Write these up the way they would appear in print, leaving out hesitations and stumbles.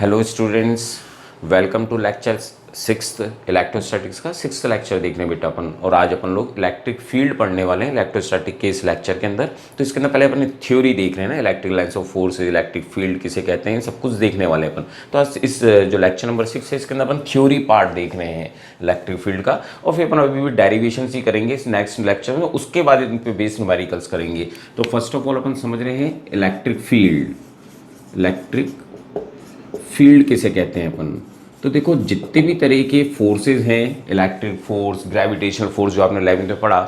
Hello students, welcome to lecture sixth electrostatics का sixth lecture देखने बेटा अपन। और आज अपन लोग इलेक्ट्रिक फील्ड पढ़ने वाले हैं इलेक्ट्रोस्टैटिक के इस लेक्चर के अंदर। तो इसके अंदर पहले अपन थ्योरी देख रहे हैं ना, electric lines of force, electric field किसे कहते हैं, सब कुछ देखने वाले हैं अपन। तो आज इस जो लेक्चर नंबर 6 है इसके अंदर अपन थ्योरी पार्ट देख रहे हैं इलेक्ट्रिक फील्ड का, और फिर अपन अभी भी डेरिवेशन ही करेंगे इस नेक्स्ट लेक्चर में। उसके बाद इन पे बेस्ड न्यूमेरिकल्स करेंगे। तो फर्स्ट ऑफ ऑल अपन समझ रहे हैं इलेक्ट्रिक फील्ड। इलेक्ट्रिक फील्ड किसे कहते हैं अपन? तो देखो, जितने भी तरह के फोर्सेस हैं, इलेक्ट्रिक फोर्स, ग्रेविटेशनल फोर्स जो आपने 11th में पढ़ा,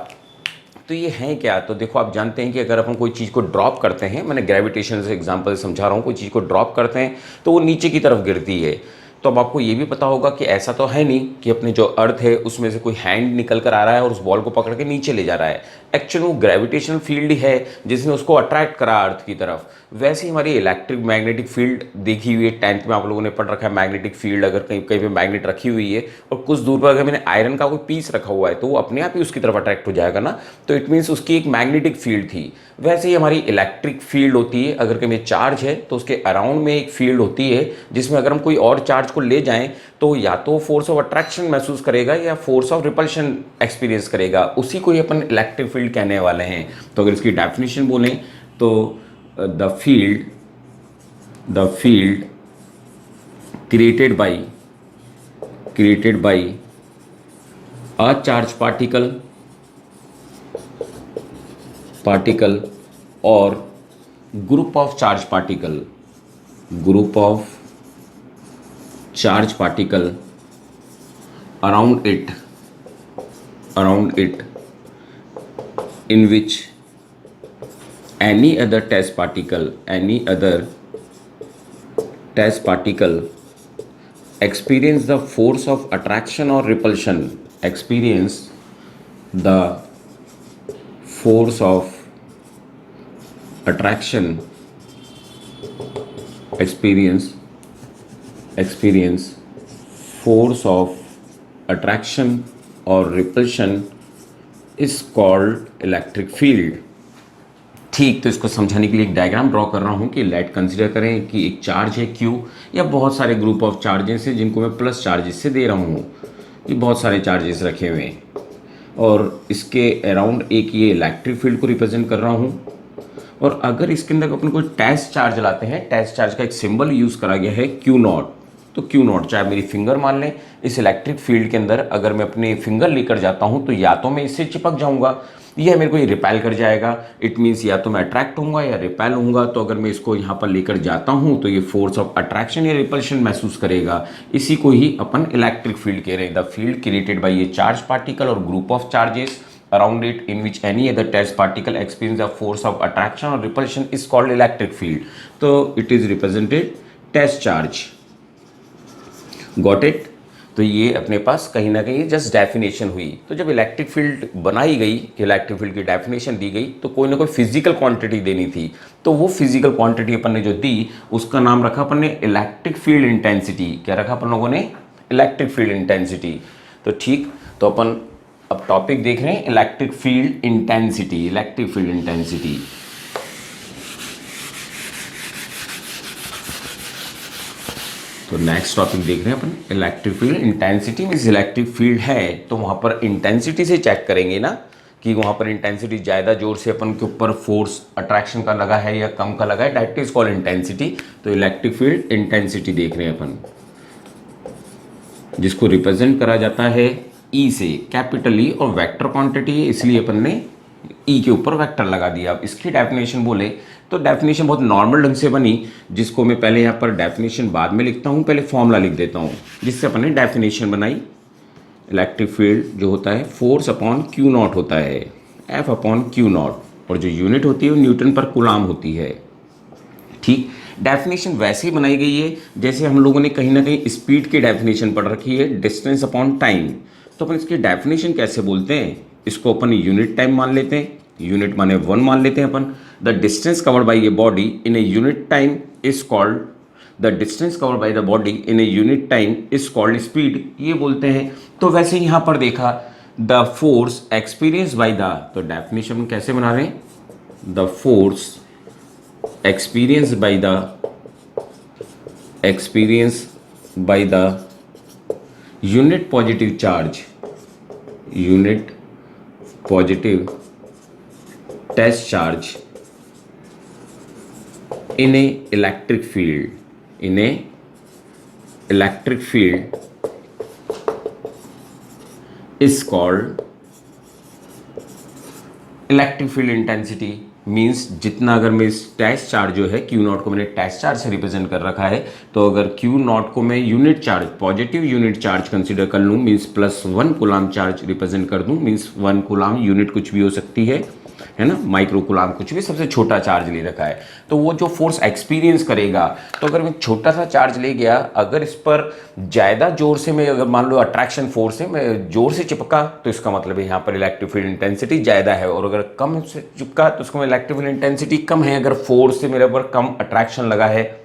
तो ये हैं क्या? तो देखो, आप जानते हैं कि अगर अपन कोई चीज़ को ड्रॉप करते हैं, मैंने ग्रेविटेशन से एग्जांपल समझा रहा हूँ, कोई चीज़ को ड्रॉप करते हैं तो वो नीचे की तरफ गिरती है। तो अब आपको ये भी पता होगा कि ऐसा तो है नहीं कि अपने जो अर्थ है उसमें से कोई हैंड निकल कर आ रहा है और उस बॉल को पकड़ के नीचे ले जा रहा है। एक्चुअली वो ग्रेविटेशनल फील्ड ही है जिसने उसको अट्रैक्ट करा अर्थ की तरफ। वैसे ही हमारी इलेक्ट्रिक मैग्नेटिक फील्ड देखी हुई है, 10th में आप लोगों ने पढ़ रखा है। मैग्नेटिक फील्ड अगर कहीं कहीं पे मैग्नेट रखी हुई है और कुछ दूर पर अगर मैंने आयरन का कोई पीस रखा हुआ है तो वो अपने आप ही उसकी तरफ अट्रैक्ट हो जाएगा ना, तो इट मीन्स उसकी एक मैग्नेटिक फील्ड थी। वैसे ही हमारी इलेक्ट्रिक फील्ड होती है, अगर कहीं चार्ज है तो उसके अराउंड में एक फील्ड होती है जिसमें अगर हम कोई और चार्ज को ले जाएं तो या तो फोर्स ऑफ अट्रैक्शन महसूस करेगा या फोर्स ऑफ रिपल्शन एक्सपीरियंस करेगा। उसी को ही अपन इलेक्ट्रिक फील्ड कहने वाले हैं। तो अगर इसकी डेफिनेशन बोलें तो the field created by a charged particle or group of charged particle around it in which any other test particle experience the force of attraction or repulsion, experience the force of attraction, experience force of attraction or repulsion is called electric field। ठीक, तो इसको समझाने के लिए एक diagram draw कर रहा हूँ कि लेट कंसीडर करें कि एक चार्ज है Q या बहुत सारे ग्रुप ऑफ चार्जेस हैं जिनको मैं प्लस चार्जेस से दे रहा हूँ। ये बहुत सारे चार्जेस रखे हुए हैं और इसके अराउंड एक ये इलेक्ट्रिक फील्ड को रिप्रेजेंट कर रहा हूँ। और अगर इसके अंदर अपन कोई टेस्ट चार्ज लाते हैं, टेस्ट चार्ज का एक सिंबल यूज़ करा गया है Q0। तो Q0 चाहे मेरी फिंगर मान लें, इस इलेक्ट्रिक फील्ड के अंदर अगर मैं अपनी फिंगर लेकर जाता हूँ तो या तो मैं इससे चिपक जाऊँगा या मेरे को ये रिपेल कर जाएगा। इट मीन्स या तो मैं अट्रैक्ट होऊंगा या रिपेल होऊंगा। तो अगर मैं इसको यहाँ पर लेकर जाता हूँ तो ये फोर्स ऑफ अट्रैक्शन या रिपल्शन महसूस करेगा। इसी को ही अपन इलेक्ट्रिक फील्ड कह रहे हैं। The field created by a charge particle और group of charges around it in which any other test particle experience the force of attraction or repulsion is called electric field। तो it is represented test charge। got it? तो ये अपने पास कहीं ना कहीं just definition हुई। तो जब इलेक्ट्रिक फील्ड बनाई गई कि इलेक्ट्रिक फील्ड की डेफिनेशन दी गई तो कोई ना कोई फिजिकल क्वांटिटी देनी थी। तो वो फिजिकल क्वांटिटी अपन ने जो दी उसका नाम रखा अपन ने इलेक्ट्रिक फील्ड इंटेंसिटी। क्या रखा अपन लोगों ने? Electric field intensity. तो ठीक, तो अपन अब टॉपिक देख रहे हैं electric field intensity. Electric field intensity तो नेक्स्ट टॉपिक देख रहे हैं अपन electric field intensity. Means electric field है तो वहाँ पर इंटेंसिटी से चेक करेंगे ना कि वहाँ पर इंटेंसिटी ज़्यादा जोर से अपन के ऊपर फोर्स अट्रैक्शन का लगा है या कम का लगा है, दैट इज कॉल्ड इंटेंसिटी। तो इलेक्ट्रिक फील्ड इंटेंसिटी देख रहे हैं अपन, जिसको रिप्रेजेंट करा जाता है ई से, कैपिटल ई, और वेक्टर क्वांटिटी है इसलिए अपन ने ई के ऊपर वेक्टर लगा दिया। अब इसकी डेफिनेशन बोले तो डेफिनेशन बहुत नॉर्मल ढंग से बनी, जिसको मैं पहले यहाँ पर डेफिनेशन बाद में लिखता हूँ, पहले फॉर्मूला लिख देता हूँ जिससे अपन ने डेफिनेशन बनाई। इलेक्ट्रिक फील्ड जो होता है फोर्स अपॉन Q0 होता है, F अपॉन Q0, और जो यूनिट होती है वो न्यूटन पर कूलाम होती है। ठीक, डेफिनेशन वैसे ही बनाई गई है जैसे हम लोगों ने कहीं ना कहीं स्पीड की डेफिनेशन पढ़ रखी है, डिस्टेंस अपॉन टाइम। तो अपन इसकी डेफिनेशन कैसे बोलते हैं? इसको अपन यूनिट टाइम मान लेते हैं, यूनिट माने 1 मान लेते हैं अपन। The distance covered by a body in a unit time is called, the distance covered by the body in a unit time is called speed, ये बोलते हैं। तो वैसे यहाँ पर देखा the force experience by the, तो डेफिनेशन कैसे बना रहे हैं? The force experienced by the experience by the unit positive charge, unit positive test charge in a electric field, in a electric field is called electric field intensity. Means जितना अगर मैं इस test charge जो है Q not को मैंने test charge से represent कर रखा है, तो अगर क्यू नॉट को मैं unit charge, positive unit charge consider कर लूँ, मीन्स +1 कूलाम चार्ज रिप्रेजेंट कर दूँ, मीन्स 1 कूलाम यूनिट कुछ भी हो सकती है ना, माइक्रो कूलाम कुछ भी, सबसे छोटा चार्ज ले रखा है, तो वो जो फोर्स एक्सपीरियंस करेगा, तो अगर मैं छोटा सा चार्ज ले गया, अगर इस पर ज़्यादा जोर से मैं, अगर मान लो अट्रैक्शन फोर्स है, मैं जोर से चिपका, तो इसका मतलब है यहाँ पर इलेक्ट्रिक फील्ड इंटेंसिटी ज़्यादा है, और अगर कम से चिपका तो उसका इलेक्ट्रिक फील्ड इंटेंसिटी कम है, अगर फोर्स से मेरे ऊपर कम अट्रैक्शन लगा है।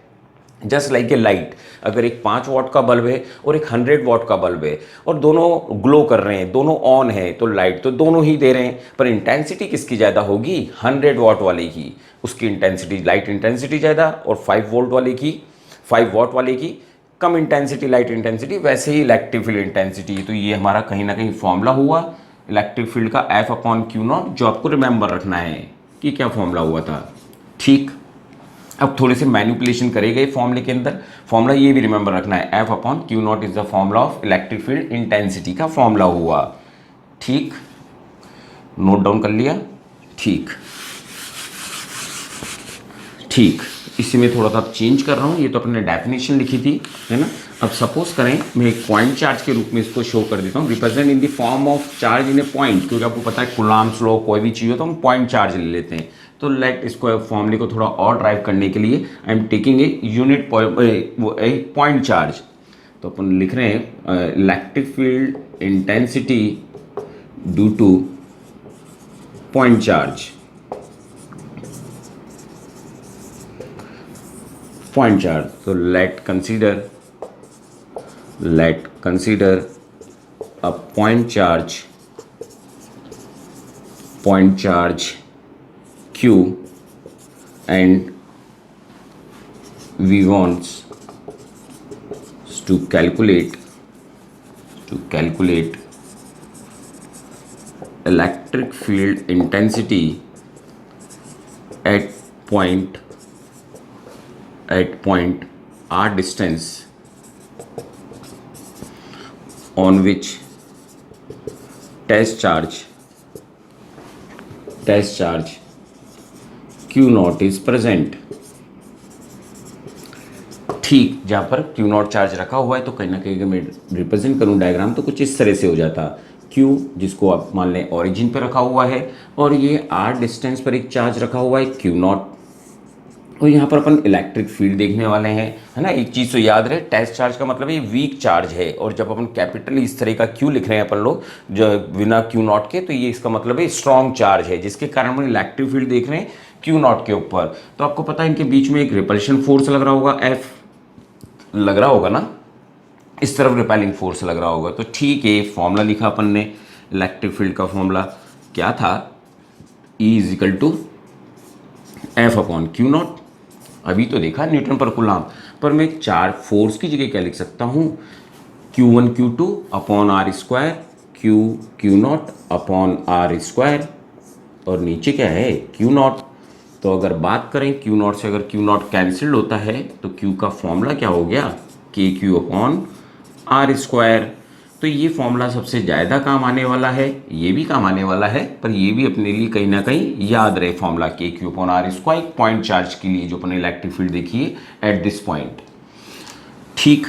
जस्ट लाइक ए लाइट, अगर एक 5 वाट का बल्ब है और एक 100 वाट का बल्ब है और दोनों ग्लो कर रहे हैं, दोनों ऑन है, तो लाइट तो दोनों ही दे रहे हैं, पर इंटेंसिटी किसकी ज़्यादा होगी? 100 वाट वाले की, उसकी इंटेंसिटी, लाइट इंटेंसिटी ज़्यादा, और 5 वाट वाले की कम इंटेंसिटी, लाइट इंटेंसिटी। वैसे ही इलेक्ट्रिक फील्ड इंटेंसिटी, तो ये हमारा कहीं ना कहीं फॉर्मूला हुआ इलेक्ट्रिक फील्ड का F/Q0, जो आपको रिमेंबर रखना है कि क्या फॉर्मूला हुआ था। ठीक, अब थोड़े से मैनिपुलेशन करेगा फॉर्मूले के अंदर। फॉर्मूला ये भी रिमेंबर रखना है, F/Q0 is the formula of electric field intensity का फॉर्मूला हुआ। ठीक, नोट डाउन कर लिया? ठीक, इसी में थोड़ा सा चेंज कर रहा हूँ, ये तो अपने डेफिनेशन लिखी थी, है ना। अब सपोज करें मैं एक पॉइंट चार्ज के रूप में इसको शो कर देता हूँ, represent in the form of charge in A point, क्योंकि आपको पता है कूलम्ब्स लॉ, कोई भी चीज़ हो तो हम पॉइंट चार्ज ले लेते हैं। तो लेट इसको फॉर्मूले को थोड़ा और ड्राइव करने के लिए I am taking a unit point charge. तो अपन लिख रहे हैं electric field intensity due two point charge, So let consider a point charge Q, and we want to calculate electric field intensity at point r distance on which test charge Q0 is present। ठीक, जहाँ पर Q0 charge रखा हुआ है, तो कहीं ना कहीं अगर मैं रिप्रेजेंट करूँ डायग्राम, तो कुछ इस तरह से हो जाता। Q जिसको आप मान लें ओरिजिन पर रखा हुआ है, और ये r डिस्टेंस पर एक चार्ज रखा हुआ है Q0, और यहाँ पर अपन इलेक्ट्रिक फील्ड देखने वाले हैं, है ना। एक चीज़ तो याद रहे, टेस्ट चार्ज का मतलब ये वीक चार्ज है, और जब अपन कैपिटल इस तरह का Q लिख रहे हैं अपन लोग जो बिना Q0 के, तो ये इसका मतलब है स्ट्रॉन्ग चार्ज है, जिसके कारण अपन इलेक्ट्रिक फील्ड देख रहे हैं Q0 के ऊपर। तो आपको पता है इनके बीच में एक रिपल्शन फोर्स लग रहा होगा, F लग रहा होगा ना, इस तरफ रिपेलिंग फोर्स लग रहा होगा। तो ठीक है, फॉर्मूला लिखा अपन ने, इलेक्ट्रिक फील्ड का फॉर्मूला क्या था? E = F/Q0। अभी तो देखा न्यूटन पर कूलाम, पर मैं 4 फोर्स की जगह क्या लिख सकता हूँ? Q1 Q2 upon r², Q0 upon r², और नीचे क्या है? Q0। तो अगर बात करें Q0 से, अगर Q0 कैंसिल्ड होता है, तो Q का फॉर्मूला क्या हो गया? KQ upon r²। तो ये फॉर्मूला सबसे ज़्यादा काम आने वाला है, ये भी काम आने वाला है, पर ये भी अपने लिए कहीं ना कहीं याद रहे formula KQ upon r², point charge के लिए जो अपने इलेक्ट्रिक फील्ड देखिए एट दिस पॉइंट। ठीक,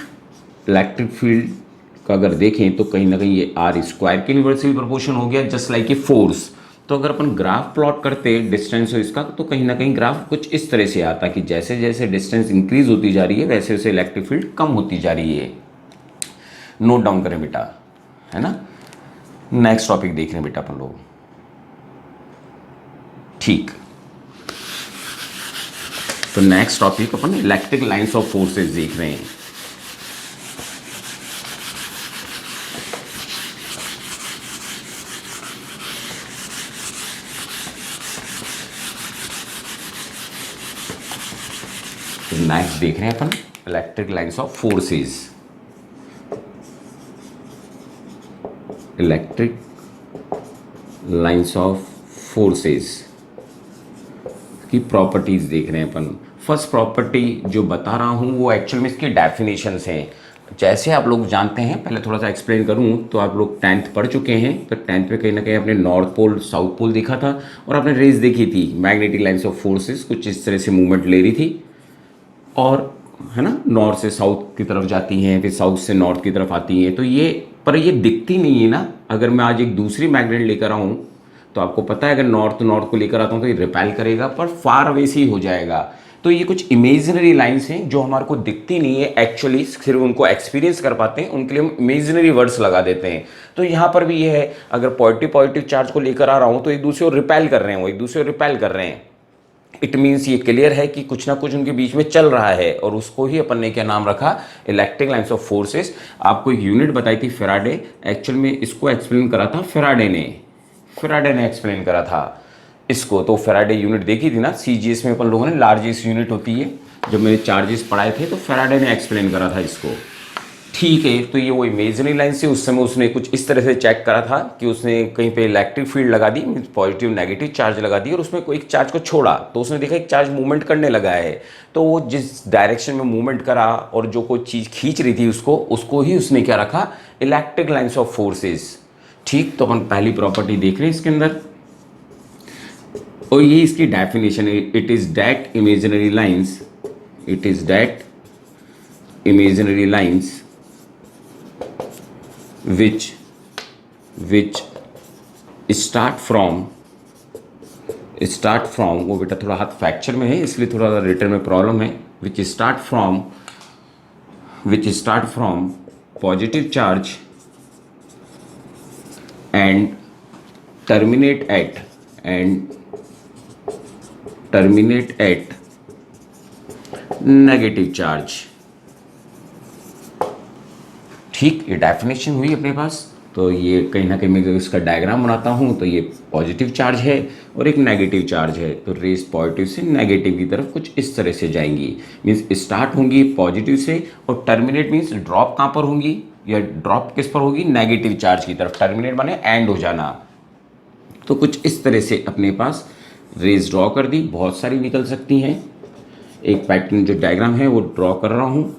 इलेक्ट्रिक फील्ड का अगर देखें तो कहीं ना कहीं ये r² के इनवर्सली प्रोपोर्शन हो गया, जस्ट लाइक ए फोर्स। तो अगर अपन ग्राफ प्लॉट करते डिस्टेंस हो इसका, तो कहीं ना कहीं ग्राफ कुछ इस तरह से आता कि जैसे जैसे डिस्टेंस इंक्रीज होती जा रही है, वैसे वैसे इलेक्ट्रिक फील्ड कम होती जा रही है। नोट डाउन करें बेटा, है ना। नेक्स्ट टॉपिक देख रहे हैं बेटा अपन लोग। ठीक, तो नेक्स्ट टॉपिक अपन इलेक्ट्रिक लाइंस ऑफ फोर्सेस देख रहे हैं। तो नेक्स्ट देख रहे हैं अपन electric lines of forces, electric lines of forces की प्रॉपर्टीज देख रहे हैं अपन। फर्स्ट प्रॉपर्टी जो बता रहा हूँ वो एक्चुअल में इसकी डेफिनेशंस हैं। जैसे आप लोग जानते हैं, पहले थोड़ा सा एक्सप्लेन करूँ तो आप लोग 10th पढ़ चुके हैं, तो 10th में कहीं ना कहीं आपने नॉर्थ पोल साउथ पोल देखा था और आपने रेस देखी थी, मैग्नेटिक लाइंस ऑफ फोर्सेस कुछ इस तरह से मूवमेंट ले रही थी और है ना, नॉर्थ से साउथ की तरफ जाती हैं, फिर साउथ से नॉर्थ की तरफ आती हैं। तो ये पर ये दिखती नहीं है ना। अगर मैं आज एक दूसरी मैग्नेट लेकर आऊँ तो आपको पता है, अगर नॉर्थ को लेकर आता हूँ तो ये रिपेल करेगा पर फार अवे से ही हो जाएगा। तो ये कुछ इमेजिनरी लाइंस हैं जो हमारे को दिखती नहीं है, एक्चुअली सिर्फ उनको एक्सपीरियंस कर पाते हैं, उनके लिए हम इमेजिनरी वर्ड्स लगा देते हैं। तो यहाँ पर भी ये है, अगर पॉजिटिव चार्ज को लेकर आ रहा हूँ तो एक दूसरे को रिपेल कर रहे हैं, वो एक दूसरे को रिपेल कर रहे हैं। इट मीन्स ये क्लियर है कि कुछ ना कुछ उनके बीच में चल रहा है और उसको ही अपन ने क्या नाम रखा, इलेक्ट्रिक लाइंस ऑफ फोर्सेस। आपको एक यूनिट बताई थी फैराडे, एक्चुअल में इसको एक्सप्लेन करा था फैराडे ने एक्सप्लेन करा था इसको। तो फैराडे यूनिट देखी थी ना, सीजीएस में अपन लोगों ने, लार्जेस्ट यूनिट होती है। जब मैंने चार्जेस पढ़ाए थे तो फैराडे ने एक्सप्लेन करा था इसको। ठीक है, तो ये वो इमेजिनरी लाइन से उस समय उसने कुछ इस तरह से चेक करा था कि उसने कहीं पे इलेक्ट्रिक फील्ड लगा दी, मीन्स पॉजिटिव नेगेटिव चार्ज लगा दी और उसमें कोई एक चार्ज को छोड़ा तो उसने देखा एक चार्ज मूवमेंट करने लगा है। तो वो जिस डायरेक्शन में मूवमेंट करा और जो कोई चीज़ खींच रही थी उसको ही उसने क्या रखा, इलेक्ट्रिक लाइंस ऑफ फोर्सेस। ठीक, तो अपन पहली प्रॉपर्टी देख रहे हैं इसके अंदर और ये इसकी डेफिनेशन है, it is that imaginary lines which start from, वो बेटा थोड़ा हाथ फ्रैक्चर में है इसलिए थोड़ा रिटर्न में प्रॉब्लम है, which start from positive charge and terminate at negative charge. ठीक, ये डेफिनेशन हुई अपने पास। तो ये कहीं ना कहीं मैं जब इसका डायग्राम बनाता हूँ तो ये पॉजिटिव चार्ज है और एक नेगेटिव चार्ज है, तो रेस पॉजिटिव से नेगेटिव की तरफ कुछ इस तरह से जाएंगी, मीन्स स्टार्ट होंगी पॉजिटिव से और टर्मिनेट मीन्स ड्रॉप कहाँ पर होंगी, या ड्रॉप किस पर होगी, नेगेटिव चार्ज की तरफ। टर्मिनेट माने एंड हो जाना। तो कुछ इस तरह से अपने पास रेस ड्रॉ कर दी, बहुत सारी निकल सकती हैं। एक पैटर्न जो डायग्राम है वो ड्रॉ कर रहा हूँ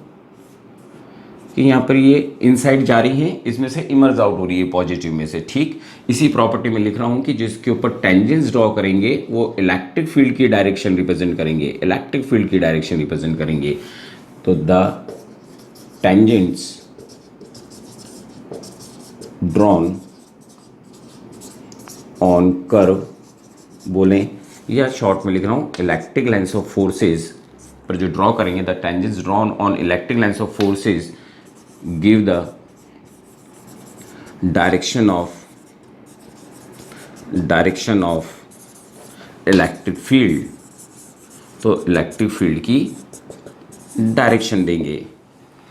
कि यहाँ पर ये इनसाइड जा रही है, इसमें से इमर्ज आउट हो रही है पॉजिटिव में से। ठीक, इसी प्रॉपर्टी में लिख रहा हूँ कि जिसके ऊपर टेंजेंट्स ड्रॉ करेंगे वो इलेक्ट्रिक फील्ड की डायरेक्शन रिप्रेजेंट करेंगे, तो the tangents drawn on curve बोलें, या शॉर्ट में लिख रहा हूँ इलेक्ट्रिक लाइंस ऑफ फोर्सेस पर जो ड्रॉ करेंगे, the tangents drawn on electric lines of forces give the direction of electric field. तो इलेक्ट्रिक फील्ड की डायरेक्शन देंगे,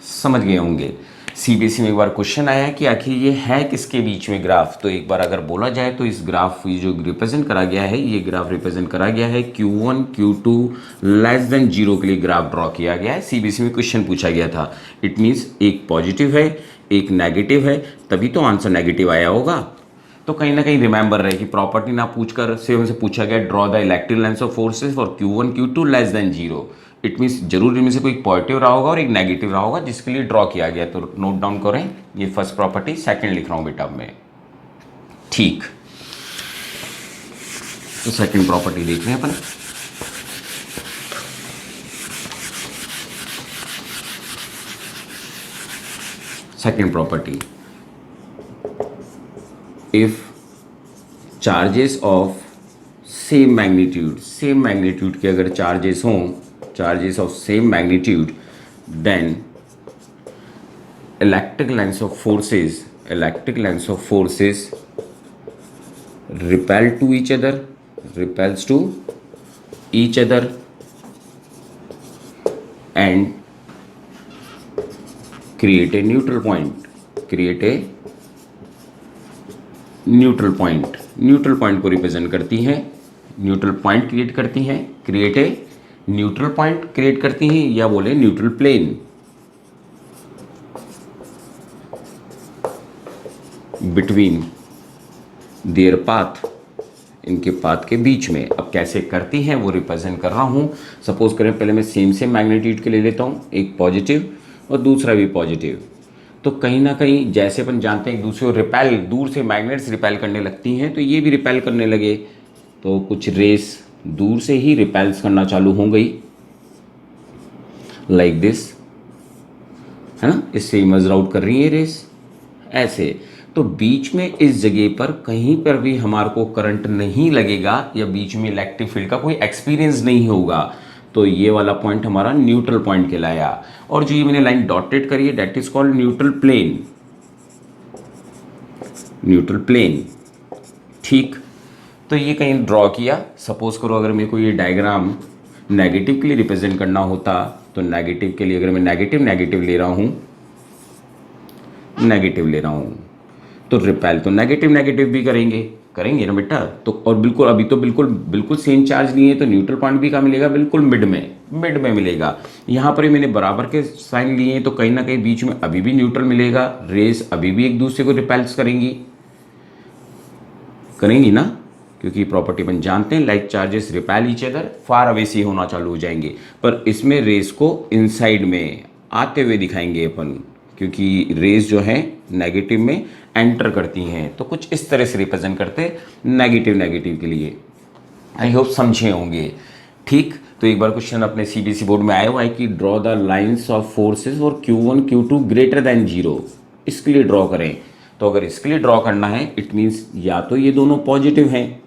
समझ गए होंगे। सीबीएसई में एक बार क्वेश्चन आया कि आखिर ये है किसके बीच में ग्राफ, तो एक बार अगर बोला जाए तो इस ग्राफ ये जो रिप्रेजेंट करा गया है, ये ग्राफ रिप्रेजेंट करा गया है Q1 Q2 लेस देन 0 के लिए ग्राफ ड्रॉ किया गया है। सीबीएसई में क्वेश्चन पूछा गया था। इट मीन्स एक पॉजिटिव है एक नेगेटिव है, तभी तो आंसर नेगेटिव आया होगा। तो कहीं ना कहीं रिमेंबर रहे कि प्रॉपर्टी ना पूछकर से हमसे पूछा गया draw the electric lines of forces for Q1 Q2 less than 0। It means जरूर इनमें से कोई पॉजिटिव रहा होगा और एक नेगेटिव रहा होगा जिसके लिए ड्रॉ किया गया। तो नोट डाउन करें, ये फर्स्ट प्रॉपर्टी, सेकंड लिख रहा हूं बेटा मैं। ठीक, तो सेकंड प्रॉपर्टी देख रहे हैं अपन। Second property, if charges of same magnitude के अगर चार्जेस हों, charges of same magnitude, then electric lines of forces repels to each other and create a neutral point. Neutral point को रिप्रेजेंट करती हैं, न्यूट्रल पॉइंट क्रिएट करती हैं, neutral point create करती हैं, या बोले neutral plane. Between there path, इनके पाथ के बीच में। अब कैसे करती हैं वो रिप्रेजेंट कर रहा हूँ। सपोज करें पहले मैं सेम सेम मैग्नीट्यूड के ले लेता हूँ, एक पॉजिटिव और दूसरा भी पॉजिटिव। तो कहीं ना कहीं जैसे अपन जानते हैं एक दूसरे को रिपेल, दूर से मैग्नेट्स रिपेल करने लगती हैं, तो ये भी रिपेल करने लगे, तो कुछ रेस दूर से ही रिपेल्स करना चालू हो गई, लाइक दिस, है ना। इससे इमर्ज आउट कर रही है रेस ऐसे। तो बीच में इस जगह पर कहीं पर भी हमारे को करंट नहीं लगेगा या बीच में इलेक्ट्रिक फील्ड का कोई एक्सपीरियंस नहीं होगा, तो ये वाला पॉइंट हमारा न्यूट्रल पॉइंट कहलाया। और जो ये मैंने लाइन डॉटेड करी है that is called neutral plane, neutral plane. ठीक, तो ये कहीं ड्रॉ किया। सपोज करो अगर मेरे को ये डायग्राम नेगेटिव के लिए रिप्रेजेंट करना होता, तो नेगेटिव के लिए अगर मैं नेगेटिव नेगेटिव ले रहा हूँ, नेगेटिव ले रहा हूँ, तो रिपेल तो नेगेटिव नेगेटिव भी करेंगे ना बेटा। तो और बिल्कुल अभी तो बिल्कुल सेम चार्ज लिए, तो न्यूट्रल पॉइंट भी कहाँ मिलेगा, बिल्कुल मिड में मिलेगा। यहाँ पर ही मैंने बराबर के साइन लिए हैं, तो कहीं ना कहीं बीच में अभी भी न्यूट्रल मिलेगा, रेस अभी भी एक दूसरे को रिपेल्स करेंगी ना, क्योंकि प्रॉपर्टी अपन जानते हैं like charges repel each other, far away से होना चालू हो जाएंगे। पर इसमें रेस को इनसाइड में आते हुए दिखाएंगे अपन, क्योंकि रेस जो है नेगेटिव में एंटर करती हैं, तो कुछ इस तरह से रिप्रेजेंट करते नेगेटिव के लिए। आई होप समझे होंगे। ठीक, तो एक बार क्वेश्चन अपने सीबीएसई बोर्ड में आया हुआ है कि draw the lines of forces और Q1 Q2 ग्रेटर देन 0, इसके लिए ड्रॉ करें। तो अगर इसके लिए ड्रॉ करना है इट मीन्स या तो ये दोनों पॉजिटिव हैं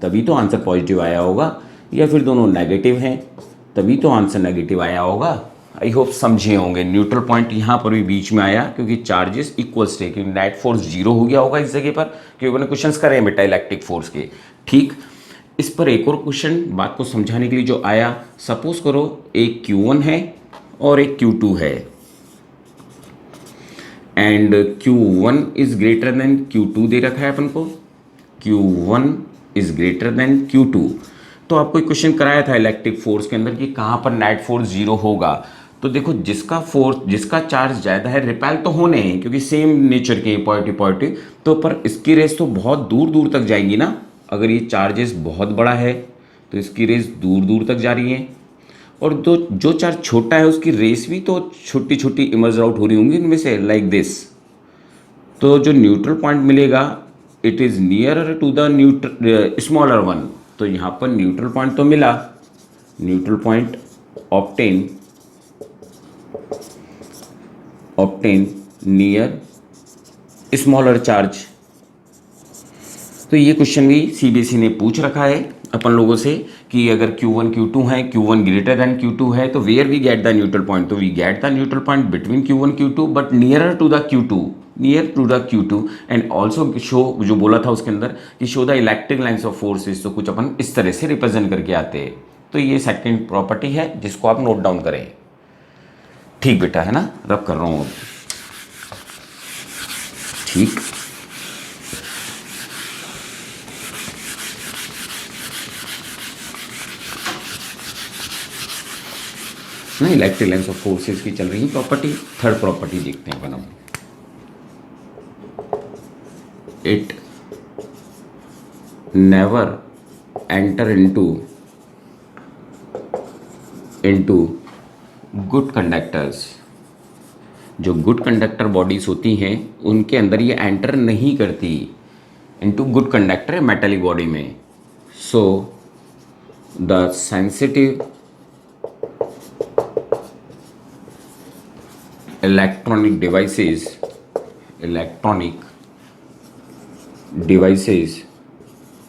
तभी तो आंसर पॉजिटिव आया होगा, या फिर दोनों नेगेटिव हैं तभी तो आंसर नेगेटिव आया होगा। आई होप समझे होंगे। न्यूट्रल पॉइंट यहाँ पर भी बीच में आया क्योंकि चार्जेस इक्वल थे, क्योंकि नेट फोर्स 0 हो गया होगा इस जगह पर, क्योंकि मैंने क्वेश्चंस करे हैं बेटा इलेक्ट्रिक फोर्स के। ठीक, इस पर एक और क्वेश्चन बात को समझाने के लिए जो आया, सपोज करो एक Q1 है और एक Q2 है, and Q1 is greater then Q2 दे रखा है अपन को, Q1 is greater then Q2। तो आपको एक क्वेश्चन कराया था इलेक्ट्रिक फोर्स के अंदर कि कहाँ पर नेट फोर्स 0 होगा। तो देखो जिसका चार्ज ज़्यादा है रिपेल तो होने हैं क्योंकि सेम नेचर के पॉजिटिव, तो पर इसकी रेस तो बहुत दूर दूर तक जाएंगी ना। अगर ये चार्जेस बहुत बड़ा है तो इसकी रेस दूर दूर तक जा रही है, और जो चार्ज छोटा है उसकी रेस भी तो छोटी छोटी इमर्ज आउट हो रही होंगी इनमें से, लाइक दिस। तो जो न्यूट्रल पॉइंट मिलेगा it is near to the smaller one. तो यहाँ पर न्यूट्रल पॉइंट तो मिला, neutral point obtain near smaller charge. तो ये क्वेश्चन भी सीबीएसई ने पूछ रखा है अपन लोगों से कि अगर Q1 Q2 है, Q1 ग्रेटर देन Q2 है, तो where we get the neutral point. तो we get the neutral point between Q1 Q2 but near to the Q2 and also show, जो बोला था उसके अंदर कि show the electric lines of forces. तो कुछ अपन इस तरह से रिप्रेजेंट करके आते हैं। तो ये सेकंड प्रॉपर्टी है जिसको आप नोट डाउन करें। ठीक बेटा, है ना, रब कर रहा हूँ। ठीक, ना इलेक्ट्रिक लाइन्स ऑफ फोर्सेस की चल रही है प्रॉपर्टी। थर्ड प्रॉपर्टी देखते हैं अपन हम। It never enter into good conductors. जो गुड कंडक्टर बॉडीज होती हैं उनके अंदर ये एंटर नहीं करती into good conductor metallic body में। So the sensitive electronic devices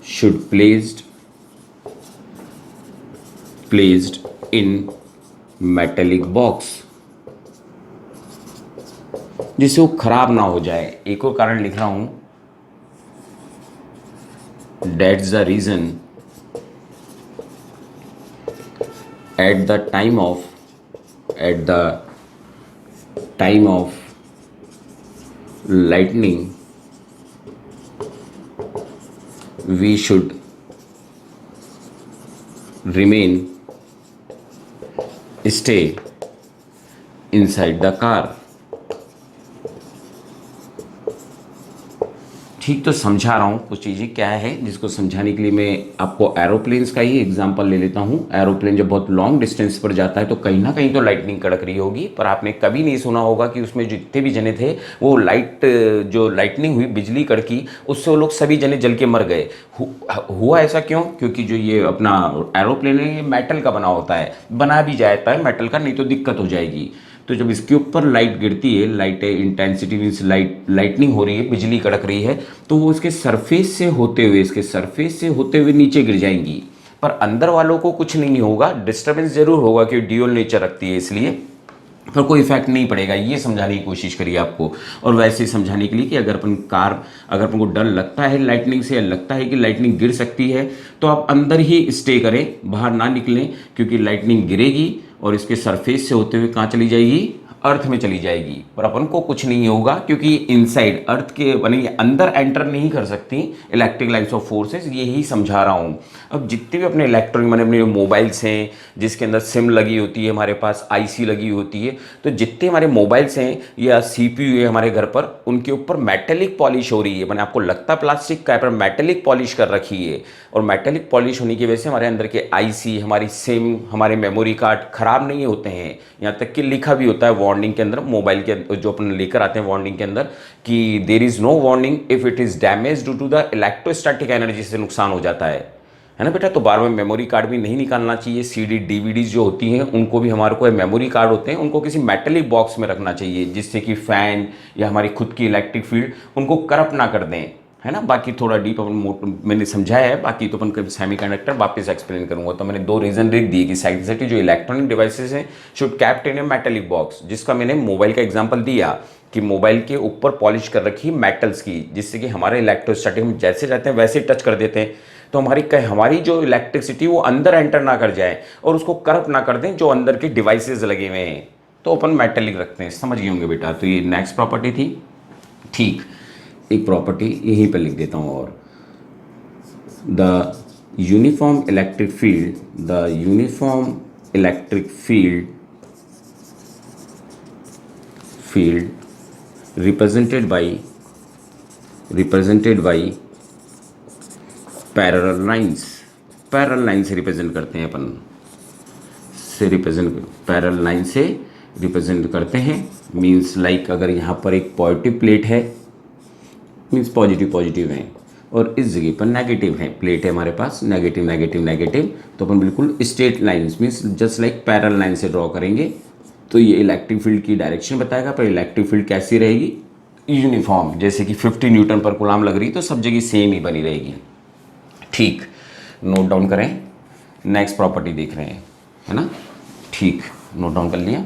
should placed in metallic box, जिससे वो खराब ना हो जाए। एक और कारण लिख रहा हूं, that's the reason at the time of lightning we should stay inside the car। ठीक, तो समझा रहा हूँ कुछ चीज़ें क्या है, जिसको समझाने के लिए मैं आपको एरोप्लेन्स का ही एग्जांपल ले लेता हूँ। एरोप्लेन जब बहुत लॉन्ग डिस्टेंस पर जाता है तो कहीं ना कहीं तो लाइटनिंग कड़क रही होगी, पर आपने कभी नहीं सुना होगा कि उसमें जितने भी जने थे वो जो लाइटनिंग हुई, बिजली कड़की, उससे वो लोग सभी जने जल के मर गए। हुआ ऐसा क्यों? क्योंकि जो ये अपना एरोप्लेन है ये मेटल का बना होता है, बना भी जाता है मेटल का, नहीं तो दिक्कत हो जाएगी। तो जब इसके ऊपर लाइट गिरती है, लाइट इंटेंसिटी मीन्स लाइटनिंग हो रही है, बिजली कड़क रही है, तो वो इसके सरफेस से होते हुए नीचे गिर जाएंगी। पर अंदर वालों को कुछ नहीं होगा, डिस्टर्बेंस जरूर होगा कि ड्यूअल नेचर रखती है इसलिए, पर कोई इफेक्ट नहीं पड़ेगा। ये समझाने की कोशिश करिए आपको। और वैसे समझाने के लिए कि अगर अपन को डर लगता है लाइटनिंग से, या लगता है कि लाइटनिंग गिर सकती है, तो आप अंदर ही स्टे करें, बाहर ना निकलें, क्योंकि लाइटनिंग गिरेगी और इसके सरफेस से होते हुए कहाँ चली जाएगी? अर्थ में चली जाएगी। पर अपन को कुछ नहीं होगा, क्योंकि इनसाइड अर्थ के बने अंदर एंटर नहीं कर सकती इलेक्ट्रिक लाइन्स ऑफ फोर्सेस। यही समझा रहा हूँ। अब जितने भी अपने इलेक्ट्रॉनिक मैंने अपने मोबाइल्स हैं, जिसके अंदर सिम लगी होती है, हमारे पास आईसी लगी होती है, तो जितने हमारे मोबाइल्स हैं या सीपीयू है हमारे घर पर, उनके ऊपर मेटेलिक पॉलिश हो रही है। मैंने आपको लगता प्लास्टिक का है, पर मेटेलिक पॉलिश कर रखी है। और मेटेलिक पॉलिश होने की वजह से हमारे अंदर के आईसी, हमारी सिम, हमारे मेमोरी कार्ड खराब नहीं होते हैं। यहाँ तक कि लिखा भी होता है वार्निंग के अंदर, मोबाइल के जो अपन लेकर आते हैं वार्निंग के अंदर, कि there is no warning if it is damage due to the electrostatic energy, से नुकसान हो जाता है ना बेटा। तो बार बार मेमोरी कार्ड भी नहीं निकालना चाहिए। सीडी डीवीडीज जो होती हैं उनको भी, हमारे को मेमोरी कार्ड होते हैं, उनको किसी मेटेलिक बॉक्स में रखना चाहिए, जिससे कि फैन या हमारी खुद की इलेक्ट्रिक फील्ड उनको करप्ट ना कर दें, है ना। बाकी थोड़ा डीप अपन मैंने समझाया है, बाकी तो अपन सेमीकंडक्टर वापस एक्सप्लेन करूंगा। तो मैंने 2 रीजन लिख दिए कि साइंटिफिक जो इलेक्ट्रॉनिक डिवाइसेस हैं should kept in A metallic box, जिसका मैंने मोबाइल का एग्जांपल दिया कि मोबाइल के ऊपर पॉलिश कर रखी मेटल्स की, जिससे कि हमारे इलेक्ट्रोस्टैटिक में जैसे रहते हैं वैसे टच कर देते हैं, तो हमारी जो इलेक्ट्रिसिटी वो अंदर एंटर ना कर जाए और उसको करप्ट ना कर दें जो अंदर के डिवाइसेस लगे हुए हैं। तो अपन मेटेलिक रखते हैं, समझ गए होंगे बेटा। तो ये नेक्स्ट प्रॉपर्टी थी। ठीक, एक प्रॉपर्टी यहीं पर लिख देता हूँ, और the uniform electric field represented by parallel lines से रिप्रेजेंट करते हैं अपन, पैरेलल लाइन से रिप्रेजेंट करते हैं। मीन्स लाइक अगर यहाँ पर एक पॉजिटिव प्लेट है, मीन्स पॉजिटिव है, और इस जगह पर नेगेटिव है, प्लेट है हमारे पास, नेगेटिव, तो अपन बिल्कुल straight lines means just like parallel line से ड्रॉ करेंगे। तो ये इलेक्ट्रिक फील्ड की डायरेक्शन बताएगा, पर इलेक्ट्रिक फील्ड कैसी रहेगी? यूनिफॉर्म, जैसे कि 50 न्यूटन पर कूलाम लग रही तो सब जगह सेम ही बनी रहेगी। ठीक, नोट डाउन करें। नेक्स्ट प्रॉपर्टी देख रहे हैं, है ना। ठीक, नोट डाउन कर लिया।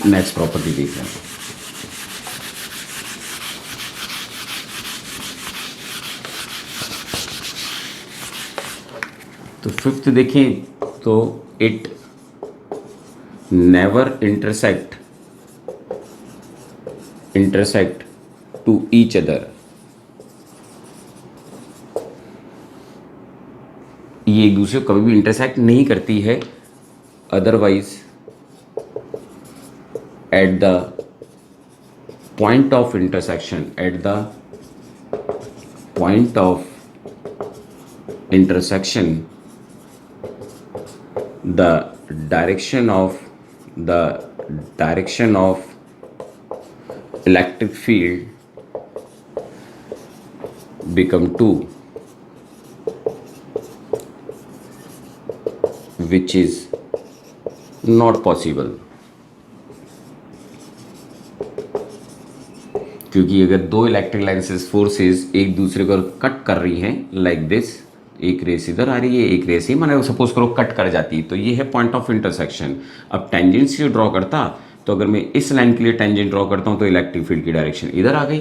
नेक्स्ट प्रॉपर्टी देख रहे हैं। तो 5th देखें तो it never intersect to each other. ये एक दूसरे को कभी भी इंटरसेक्ट नहीं करती है, otherwise at the point of intersection the direction of electric field become 2, which is not possible। क्योंकि अगर 2 इलेक्ट्रिक लाइंस फोर्सेस एक दूसरे को कट कर रही हैं लाइक दिस, एक रेस इधर आ रही है, एक रेस ही मैंने सपोज करो कट कर जाती, तो ये है पॉइंट ऑफ इंटरसेक्शन। अब टेंजेंट से ड्रॉ करता, तो अगर मैं इस लाइन के लिए टेंजेंट ड्रॉ करता हूँ तो इलेक्ट्रिक फील्ड की डायरेक्शन इधर आ गई,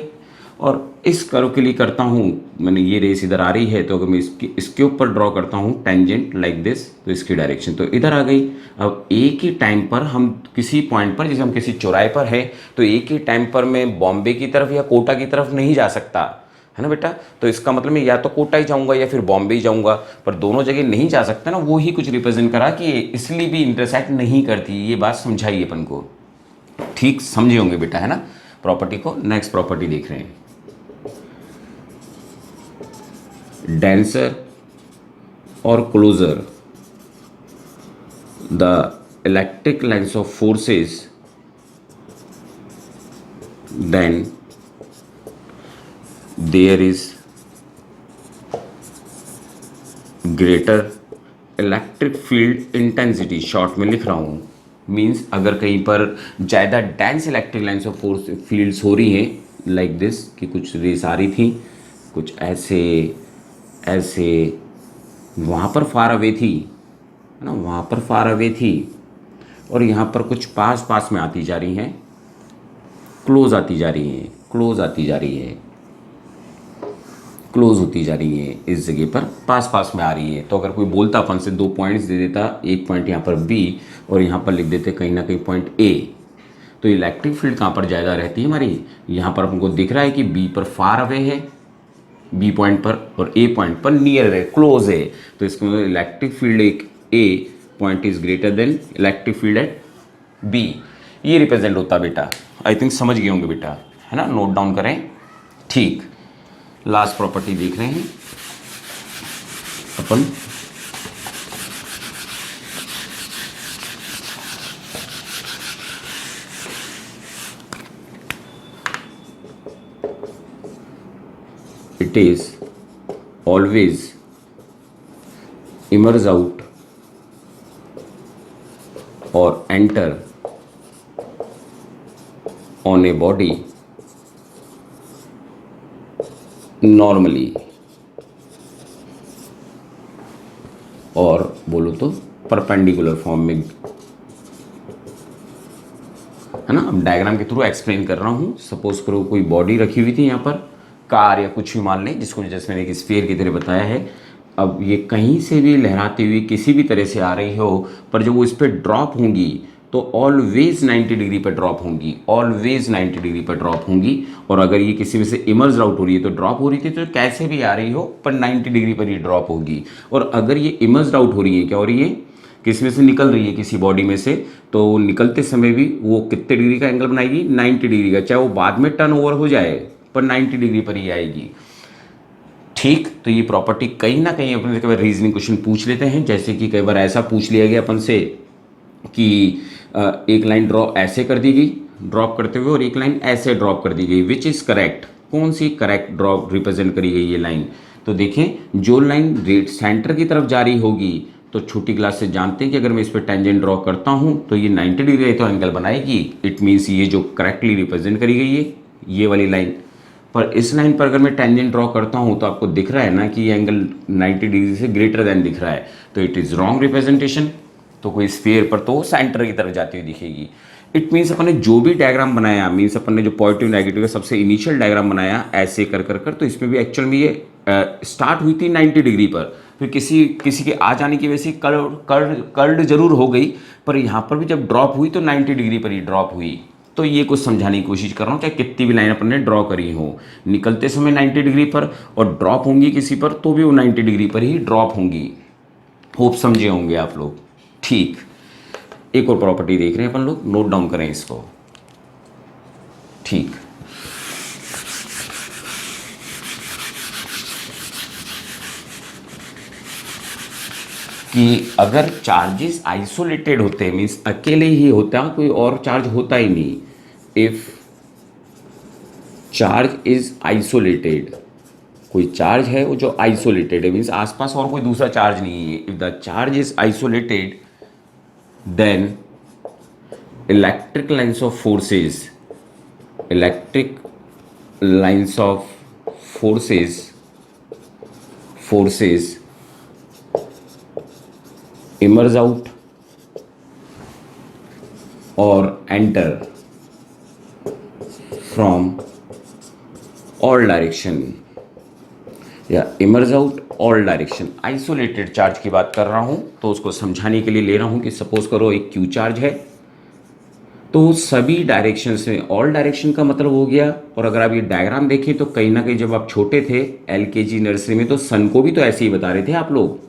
और इस कर्व के लिए करता हूँ, मैंने ये रेस इधर आ रही है, तो अगर मैं इसके ऊपर ड्रॉ करता हूँ टेंजेंट लाइक दिस, तो इसकी डायरेक्शन तो इधर आ गई। अब एक ही टाइम पर हम किसी पॉइंट पर, जैसे हम किसी चौराहे पर है, तो एक ही टाइम पर मैं बॉम्बे की तरफ या कोटा की तरफ नहीं जा सकता, है ना बेटा। तो इसका मतलब मैं या तो कोटा ही जाऊंगा या फिर बॉम्बे ही जाऊंगा, पर दोनों जगह नहीं जा सकता ना। वो ही कुछ रिप्रेजेंट करा कि इसलिए भी इंटरसेक्ट नहीं करती। ये बात समझाइए अपन को, ठीक समझे होंगे बेटा, है ना। प्रॉपर्टी को। नेक्स्ट प्रॉपर्टी देख रहे हैं, डेंसर और closer the electric lines of forces then there is greater electric field intensity. Short में लिख रहा हूँ, मीन्स अगर कहीं पर ज़्यादा dense electric lines of force fields हो रही हैं लाइक दिस, कि कुछ रेस आ रही थी, कुछ ऐसे ऐसे वहाँ पर फार अवे थी, है ना, वहाँ पर फार अवे थी, और यहाँ पर कुछ पास पास में आती जा रही हैं, क्लोज आती जा रही हैं, क्लोज आती जा रही है, क्लोज होती जा रही है, इस जगह पर पास पास में आ रही है। तो अगर कोई बोलता अपन से 2 पॉइंट्स दे देता, एक पॉइंट यहाँ पर बी और यहाँ पर लिख देते कहीं ना कहीं पॉइंट ए, तो इलेक्ट्रिक फील्ड कहाँ पर ज़्यादा रहती है हमारी, यहाँ पर हमको दिख रहा है कि बी पर फार अवे है, बी पॉइंट पर, और ए पॉइंट पर नियर है, क्लोज है। तो इसका मतलब इलेक्ट्रिक फील्ड एक A point is greater than electric field at B. ये रिप्रेजेंट होता बेटा, आई थिंक समझ गए होंगे बेटा, है ना, नोट डाउन करें। ठीक, लास्ट प्रॉपर्टी देख रहे हैं अपन, it is always emerge out और enter on a body normally, और बोलो तो परपेंडिकुलर फॉर्म में, है ना। अब डायग्राम के थ्रू एक्सप्लेन कर रहा हूँ। सपोज करो कोई बॉडी रखी हुई थी यहाँ पर, कार या कुछ भी मान लें, जिसको जैसे मैंने एक स्फीयर की तरह बताया है। अब ये कहीं से भी लहराती हुई किसी भी तरह से आ रही हो, पर जब वो इस पर ड्रॉप होंगी तो ऑलवेज 90 डिग्री पर ड्रॉप होंगी, ऑलवेज 90 डिग्री पर ड्रॉप होंगी। और अगर ये किसी में से इमर्ज आउट हो रही है तो ड्रॉप हो रही थी, तो कैसे भी आ रही हो पर 90 डिग्री पर ही ड्रॉप होगी। और अगर ये इमर्ज आउट हो रही है, क्या हो रही है, किस में से निकल रही है, किसी बॉडी में से, तो निकलते समय भी वो कितने डिग्री का एंगल बनाएगी, 90 डिग्री का, चाहे वो बाद में टर्न ओवर हो जाए पर 90 डिग्री पर ही आएगी। ठीक, तो ये प्रॉपर्टी कहीं ना कहीं अपन कई बार रीजनिंग क्वेश्चन पूछ लेते हैं, जैसे कि कई बार ऐसा पूछ लिया गया अपन से कि एक लाइन ड्रॉ ऐसे कर दी गई ड्रॉप करते हुए, और एक लाइन ऐसे ड्रॉप कर दी गई, विच इज़ करेक्ट, कौन सी करेक्ट ड्रॉप रिप्रेजेंट करी गई ये लाइन। तो देखें, जो लाइन रेड सेंटर की तरफ जा रही होगी, तो छोटी क्लास से जानते हैं कि अगर मैं इस पर टेंजेंट ड्रॉ करता हूँ तो ये 90 डिग्री तो एंगल बनाएगी। इट मीन्स ये जो करेक्टली रिप्रेजेंट करी गई है ये वाली लाइन। पर इस लाइन पर अगर मैं टेंजेंट ड्रॉ करता हूँ तो आपको दिख रहा है ना कि ये एंगल 90 डिग्री से ग्रेटर देन दिख रहा है, तो इट इज़ रॉन्ग रिप्रेजेंटेशन। तो कोई स्फीयर पर तो सेंटर की तरफ जाती हुई दिखेगी। इट मीन्स अपन ने जो भी डायग्राम बनाया, मीन्स अपन ने जो पॉजिटिव नेगेटिव का सबसे इनिशियल डायग्राम बनाया ऐसे कर कर कर, तो इसमें भी एक्चुअल में ये स्टार्ट हुई थी 90 डिग्री पर, फिर किसी के आ जाने की वजह से कर्ड जरूर हो गई, पर यहाँ पर भी जब ड्रॉप हुई तो 90 डिग्री पर ही ड्रॉप हुई। तो ये कुछ समझाने की कोशिश कर रहा हूँ, चाहे कितनी भी लाइन अपन ने ड्रॉ करी हो, निकलते समय 90 डिग्री पर और ड्रॉप होंगी किसी पर तो भी वो 90 डिग्री पर ही ड्रॉप होंगी। होप समझे होंगे आप लोग। ठीक, एक और प्रॉपर्टी देख रहे हैं अपन लोग, नोट डाउन करें इसको। ठीक, कि अगर चार्जेस आइसोलेटेड होते हैं, मीन्स अकेले ही होता है, कोई और चार्ज होता ही नहीं, इफ चार्ज इज आइसोलेटेड, कोई चार्ज है वो जो आइसोलेटेड है, मीन्स आसपास और कोई दूसरा चार्ज नहीं है, if the charge is isolated then electric lines of forces emerge out or enter from all direction, या emerge out all direction. Isolated charge की बात कर रहा हूं, तो उसको समझाने के लिए ले रहा हूं कि सपोज करो एक क्यू चार्ज है, तो सभी डायरेक्शन में, ऑल डायरेक्शन का मतलब हो गया। और अगर आप ये डायग्राम देखें तो कहीं ना कहीं जब आप छोटे थे LKG नर्सरी में, तो सन को भी तो ऐसे ही बता रहे थे आप लोग,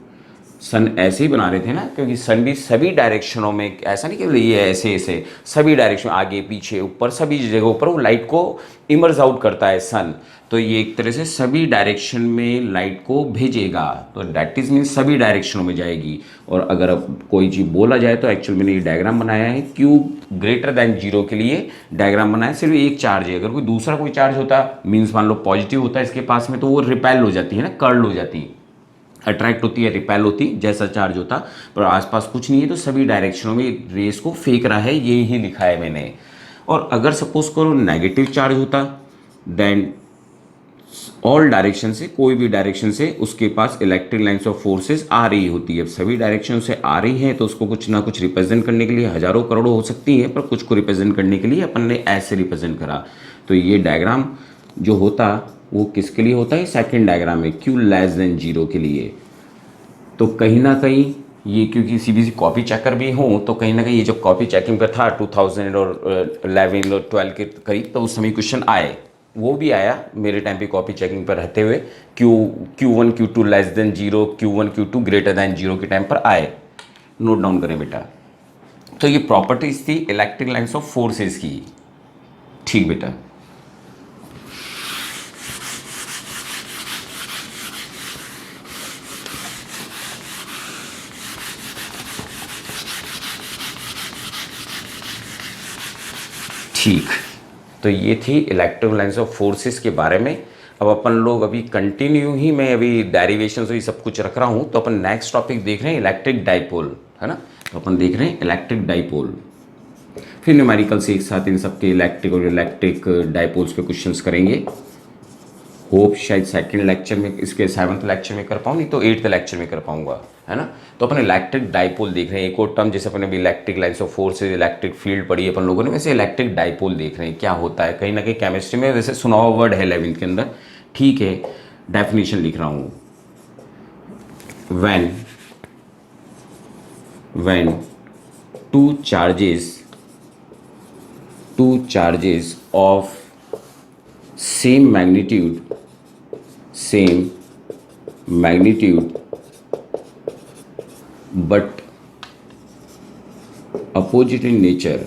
सन ऐसे ही बना रहे थे ना, क्योंकि सन भी सभी डायरेक्शनों में, ऐसा नहीं कि ये ऐसे ऐसे, सभी डायरेक्शन, आगे पीछे ऊपर सभी जगहों पर वो लाइट को इमर्ज आउट करता है सन। तो ये एक तरह से सभी डायरेक्शन में लाइट को भेजेगा, तो दैट इज मीन सभी डायरेक्शनों में जाएगी। और अगर अब कोई चीज़ बोला जाए तो एक्चुअल मैंने ये डायग्राम बनाया है क्यू ग्रेटर दैन जीरो के लिए डायग्राम बनाया। सिर्फ एक चार्ज है, अगर कोई दूसरा कोई चार्ज होता, मीन्स मान लो पॉजिटिव होता है इसके पास में, तो वो रिपेल हो जाती है ना, कर्ल हो जाती है, अट्रैक्ट होती है, रिपेल होती, जैसा चार्ज होता। पर आसपास कुछ नहीं है, तो सभी डायरेक्शनों में रेस को फेंक रहा है, ये ही लिखा है मैंने। और अगर सपोज करो नेगेटिव चार्ज होता, देन ऑल डायरेक्शन से, कोई भी डायरेक्शन से उसके पास इलेक्ट्रिक लाइन्स ऑफ फोर्सेस आ रही होती है। अब सभी डायरेक्शन से आ रही है तो उसको कुछ ना कुछ रिप्रेजेंट करने के लिए हजारों करोड़ों हो सकती है, पर कुछ को रिप्रेजेंट करने के लिए अपन ने ऐसे रिप्रेजेंट करा। तो ये डायग्राम जो होता वो किसके लिए होता है, सेकंड डायग्राम है, क्यू लेस देन जीरो के लिए। तो कहीं ना कहीं ये, क्योंकि सीबीसी कॉपी चेकर भी हूँ, तो कहीं ना कहीं ये जो कॉपी चेकिंग पर था 2011 और 12 के करीब, तो उस समय क्वेश्चन आए, वो भी आया मेरे टाइम पे कॉपी चेकिंग पर रहते हुए, Q1 Q2 less than zero, Q1 Q2 greater than zero के टाइम पर आए। नोट डाउन करें बेटा। तो ये प्रॉपर्टीज थी इलेक्ट्रिक लाइन्स ऑफ फोर्सेस की। ठीक बेटा। ठीक, तो ये थी इलेक्ट्रिक लाइन्स ऑफ फोर्सेस के बारे में। अब अपन लोग अभी कंटिन्यू ही, मैं अभी डेरिवेशन से सब कुछ रख रहा हूँ, तो अपन नेक्स्ट टॉपिक देख रहे हैं इलेक्ट्रिक डाइपोल, है ना। तो अपन देख रहे हैं इलेक्ट्रिक डाइपोल, फिर न्यूमेरिकल से एक साथ इन सब के इलेक्ट्रिक और इलेक्ट्रिक डाइपोल्स पे क्वेश्चंस करेंगे। होप शायद सेकंड लेक्चर में, इसके 7th लेक्चर में कर पाऊँ, नहीं तो 8th लेक्चर में कर पाऊंगा, है ना। तो अपन इलेक्ट्रिक डाइपोल देख रहे हैं। एक और टर्म जैसे अपन अभी electric lines of forces, electric field पढ़ी अपन लोगों ने, वैसे इलेक्ट्रिक डाइपोल देख रहे हैं क्या होता है। कहीं ना कहीं केमिस्ट्री में वैसे सुना हुआ वर्ड है 11th के अंदर, ठीक है। डेफिनेशन लिख रहा हूँ, when two charges of same magnitude but opposite in nature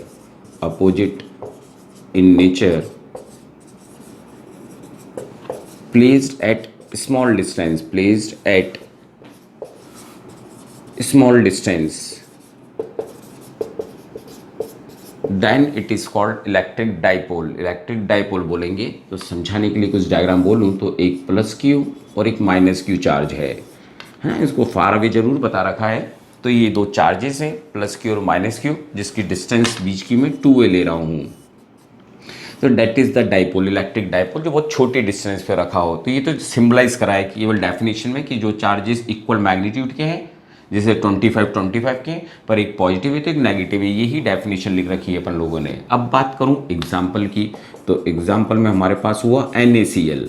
placed at small distance then it is called electric dipole. Electric dipole बोलेंगे तो समझाने के लिए कुछ डायग्राम बोलूँ तो एक प्लस क्यू और एक माइनस क्यू चार्ज है, इसको फार अवे जरूर बता रखा है। तो ये दो चार्जेस हैं, प्लस क्यू और माइनस क्यू, जिसकी डिस्टेंस बीच की मैं 2a ले रहा हूँ। तो that is the dipole, electric dipole, जो बहुत छोटी डिस्टेंस पे रखा हो। तो ये तो सिंबलाइज करा है कि केवल डेफिनेशन में कि जो चार्जेस इक्वल मैग्नीट्यूड के हैं, जैसे 25 के, पर एक पॉजिटिव है तो एक नेगेटिव है, यही डेफिनेशन लिख रखी है अपन लोगों ने। अब बात करूं एग्जाम्पल की, तो एग्जाम्पल में हमारे पास हुआ NaCl।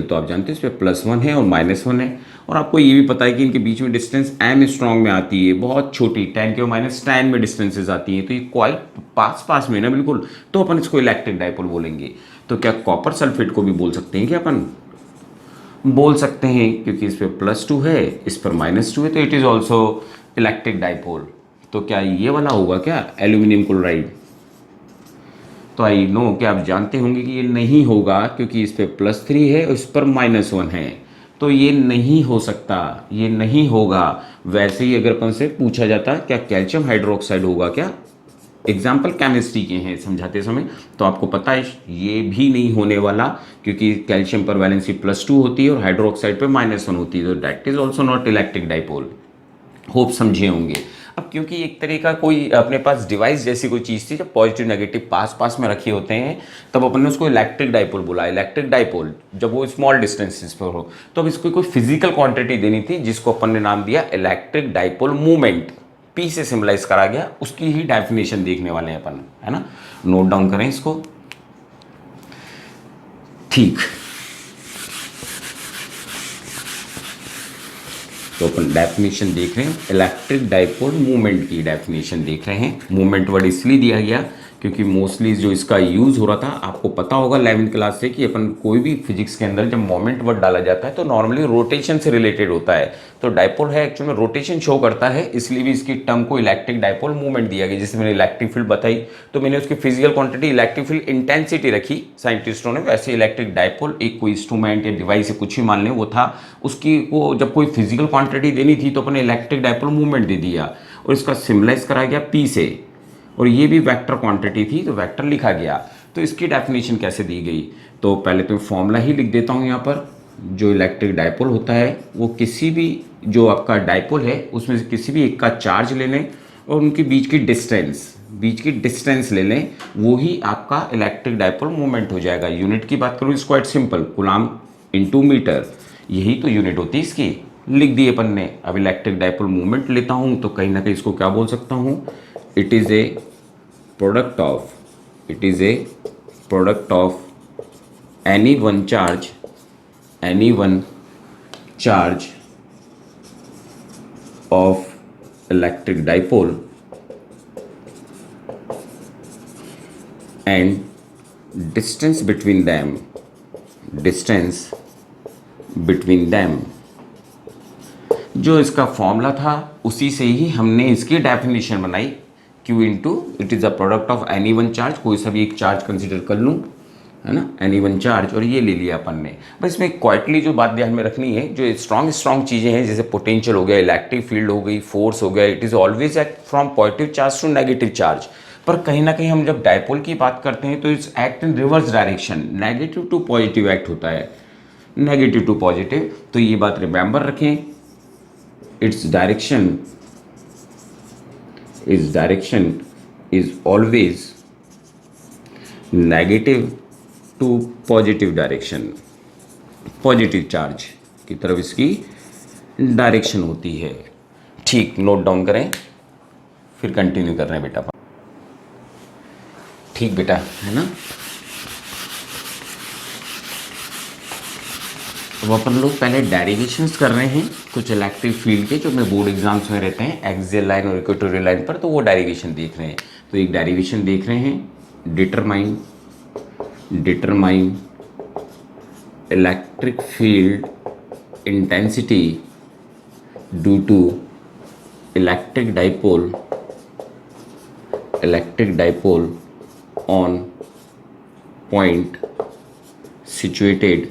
तो आप जानते हैं इस पर +1 है और -1 है, और आपको ये भी पता है कि इनके बीच में डिस्टेंस m स्ट्रॉन्ग में आती है, बहुत छोटी 10 के -10 में डिस्टेंसेज आती हैं, तो ये क्वाइट पास में ना बिल्कुल, तो अपन इसको इलेक्ट्रिक डाइपोल बोलेंगे। तो क्या कॉपर सल्फेट को भी बोल सकते हैं क्या अपन? बोल सकते हैं, क्योंकि इस पर +2 है, इस पर -2 है, तो it is also electric dipole. तो क्या ये वाला होगा क्या, एल्यूमिनियम क्लोराइड? तो आई नो कि आप जानते होंगे कि ये नहीं होगा, क्योंकि इस पर +3 है और इस पर -1 है, तो ये नहीं हो सकता, ये नहीं होगा। वैसे ही अगर अपन से पूछा जाता क्या कैल्शियम हाइड्रोक्साइड होगा क्या, एग्जाम्पल केमिस्ट्री के हैं समझाते समय, तो आपको पता है ये भी नहीं होने वाला, क्योंकि कैल्शियम पर वैलेंसी +2 होती है और हाइड्रोक्साइड पे -1 होती है, तो that is also not electric dipole. Hope समझे होंगे। अब क्योंकि एक तरह का कोई अपने पास डिवाइस जैसी कोई चीज़ थी, जब पॉजिटिव नेगेटिव पास में रखे होते हैं, तब अपन ने उसको इलेक्ट्रिक डाइपोल बोला। इलेक्ट्रिक डाइपोल जब वो स्मॉल डिस्टेंसेस पर हो, तो अब इसको कोई फिजिकल क्वांटिटी देनी थी, जिसको अपन ने नाम दिया इलेक्ट्रिक डाइपोल मूवमेंट। P से सिम्बलाइज करा गया, उसकी ही डेफिनेशन देखने वाले हैं अपन, है ना। नोट डाउन करें इसको। ठीक, तो अपन डेफिनेशन देख रहे हैं, इलेक्ट्रिक डाइपोल मूवमेंट की डेफिनेशन देख रहे हैं। मूवमेंट वर्ड इसलिए दिया गया क्योंकि मोस्टली जो इसका यूज़ हो रहा था, आपको पता होगा 11th क्लास से कि अपन कोई भी फिजिक्स के अंदर जब मोमेंट वर्ड डाला जाता है तो नॉर्मली रोटेशन से रिलेटेड होता है। तो डाइपोल है एक्चुअल में रोटेशन शो करता है, इसलिए भी इसकी टर्म को इलेक्ट्रिक डाइपोल मूवमेंट दिया गया। जैसे मैंने इलेक्ट्रिक फील्ड बताई तो मैंने उसकी physical quantity electric field intensity रखी साइंटिस्टों ने, वैसे इलेक्ट्रिक डाइपोल एक कोई इंस्ट्रूमेंट या डिवाइस या कुछ ही मान लें वो था, उसकी वो जब कोई फिजिकल क्वांटिटी देनी थी तो अपने इलेक्ट्रिक डाइपोल मूवमेंट दे दिया और इसका सिम्बलाइज करा गया पी से, और ये भी वेक्टर क्वांटिटी थी तो वेक्टर लिखा गया। तो इसकी डेफिनेशन कैसे दी गई, तो पहले तो फॉर्मूला ही लिख देता हूँ यहाँ पर। जो इलेक्ट्रिक डाइपोल होता है वो किसी भी जो आपका डाइपोल है उसमें से किसी भी एक का चार्ज ले लें और उनके बीच की डिस्टेंस ले लें, वो ही आपका इलेक्ट्रिक डाइपोल मूवमेंट हो जाएगा। यूनिट की बात करूँ is quite simple, coulomb into metre, यही तो यूनिट होती है इसकी, लिख दी अपन ने। अब इलेक्ट्रिक डाइपोल मूवमेंट लेता हूँ तो कहीं ना कहीं इसको क्या बोल सकता हूँ, it is a product of any one charge of electric dipole and distance between them। जो इसका फॉर्मूला था उसी से ही हमने इसकी डेफिनेशन बनाई, Q into it is a product of any one charge, कोई सा भी एक चार्ज कंसिडर कर लूँ, है ना, एनी वन चार्ज, और ये ले लिया अपन ने। बस इसमें क्वाइटली जो बात ध्यान में रखनी है, जो स्ट्रॉन्ग चीज़ें हैं जैसे पोटेंशियल हो गया, इलेक्ट्रिक फील्ड हो गई, फोर्स हो गया, it is always act from positive charge to negative charge. पर कहीं ना कहीं हम जब डाइपोल की बात करते हैं तो it's act in reverse direction, negative to positive act होता है, नेगेटिव टू पॉजिटिव। तो ये बात रिमेंबर रखें, its direction is always negative to positive direction, positive charge की तरफ इसकी डायरेक्शन होती है। ठीक, नोट डाउन करें, फिर कंटिन्यू कर रहे हैं बेटा। ठीक बेटा, है ना। अब अपन लोग पहले डेरिवेशंस कर रहे हैं कुछ इलेक्ट्रिक फील्ड के, जो अपने बोर्ड एग्जाम्स में रहते हैं एक्सियल लाइन और इक्वेटोरियल लाइन पर, तो वो डेरिवेशन देख रहे हैं। तो एक डेरिवेशन देख रहे हैं, determine electric field intensity due to electric dipole on point situated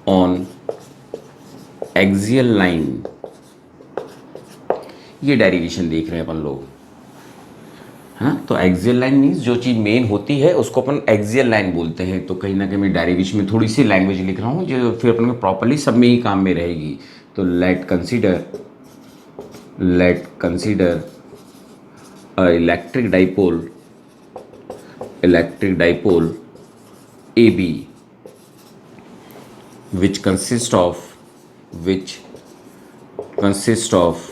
on axial line. ये डेरिवेशन देख रहे हैं अपन लोग, हाँ। तो एक्सियल लाइन मीन्स जो चीज़ मेन होती है उसको अपन एक्सियल लाइन बोलते हैं। तो कहीं ना कहीं मैं डेरिवेशन में थोड़ी सी लैंग्वेज लिख रहा हूँ जो फिर अपन को प्रॉपरली सब में ही काम में रहेगी। तो late consider electric dipole AB which consists of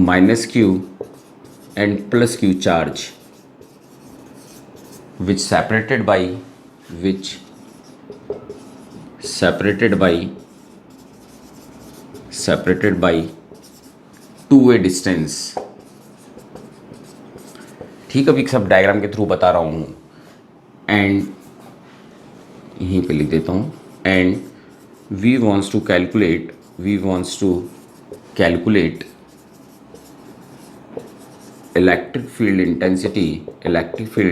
minus q and plus q charge, which separated by two-way distance। ठीक, अभी सब डायग्राम के थ्रू बता रहा हूँ। एंड यहीं पे लिख देता हूँ, and we wants to calculate electric field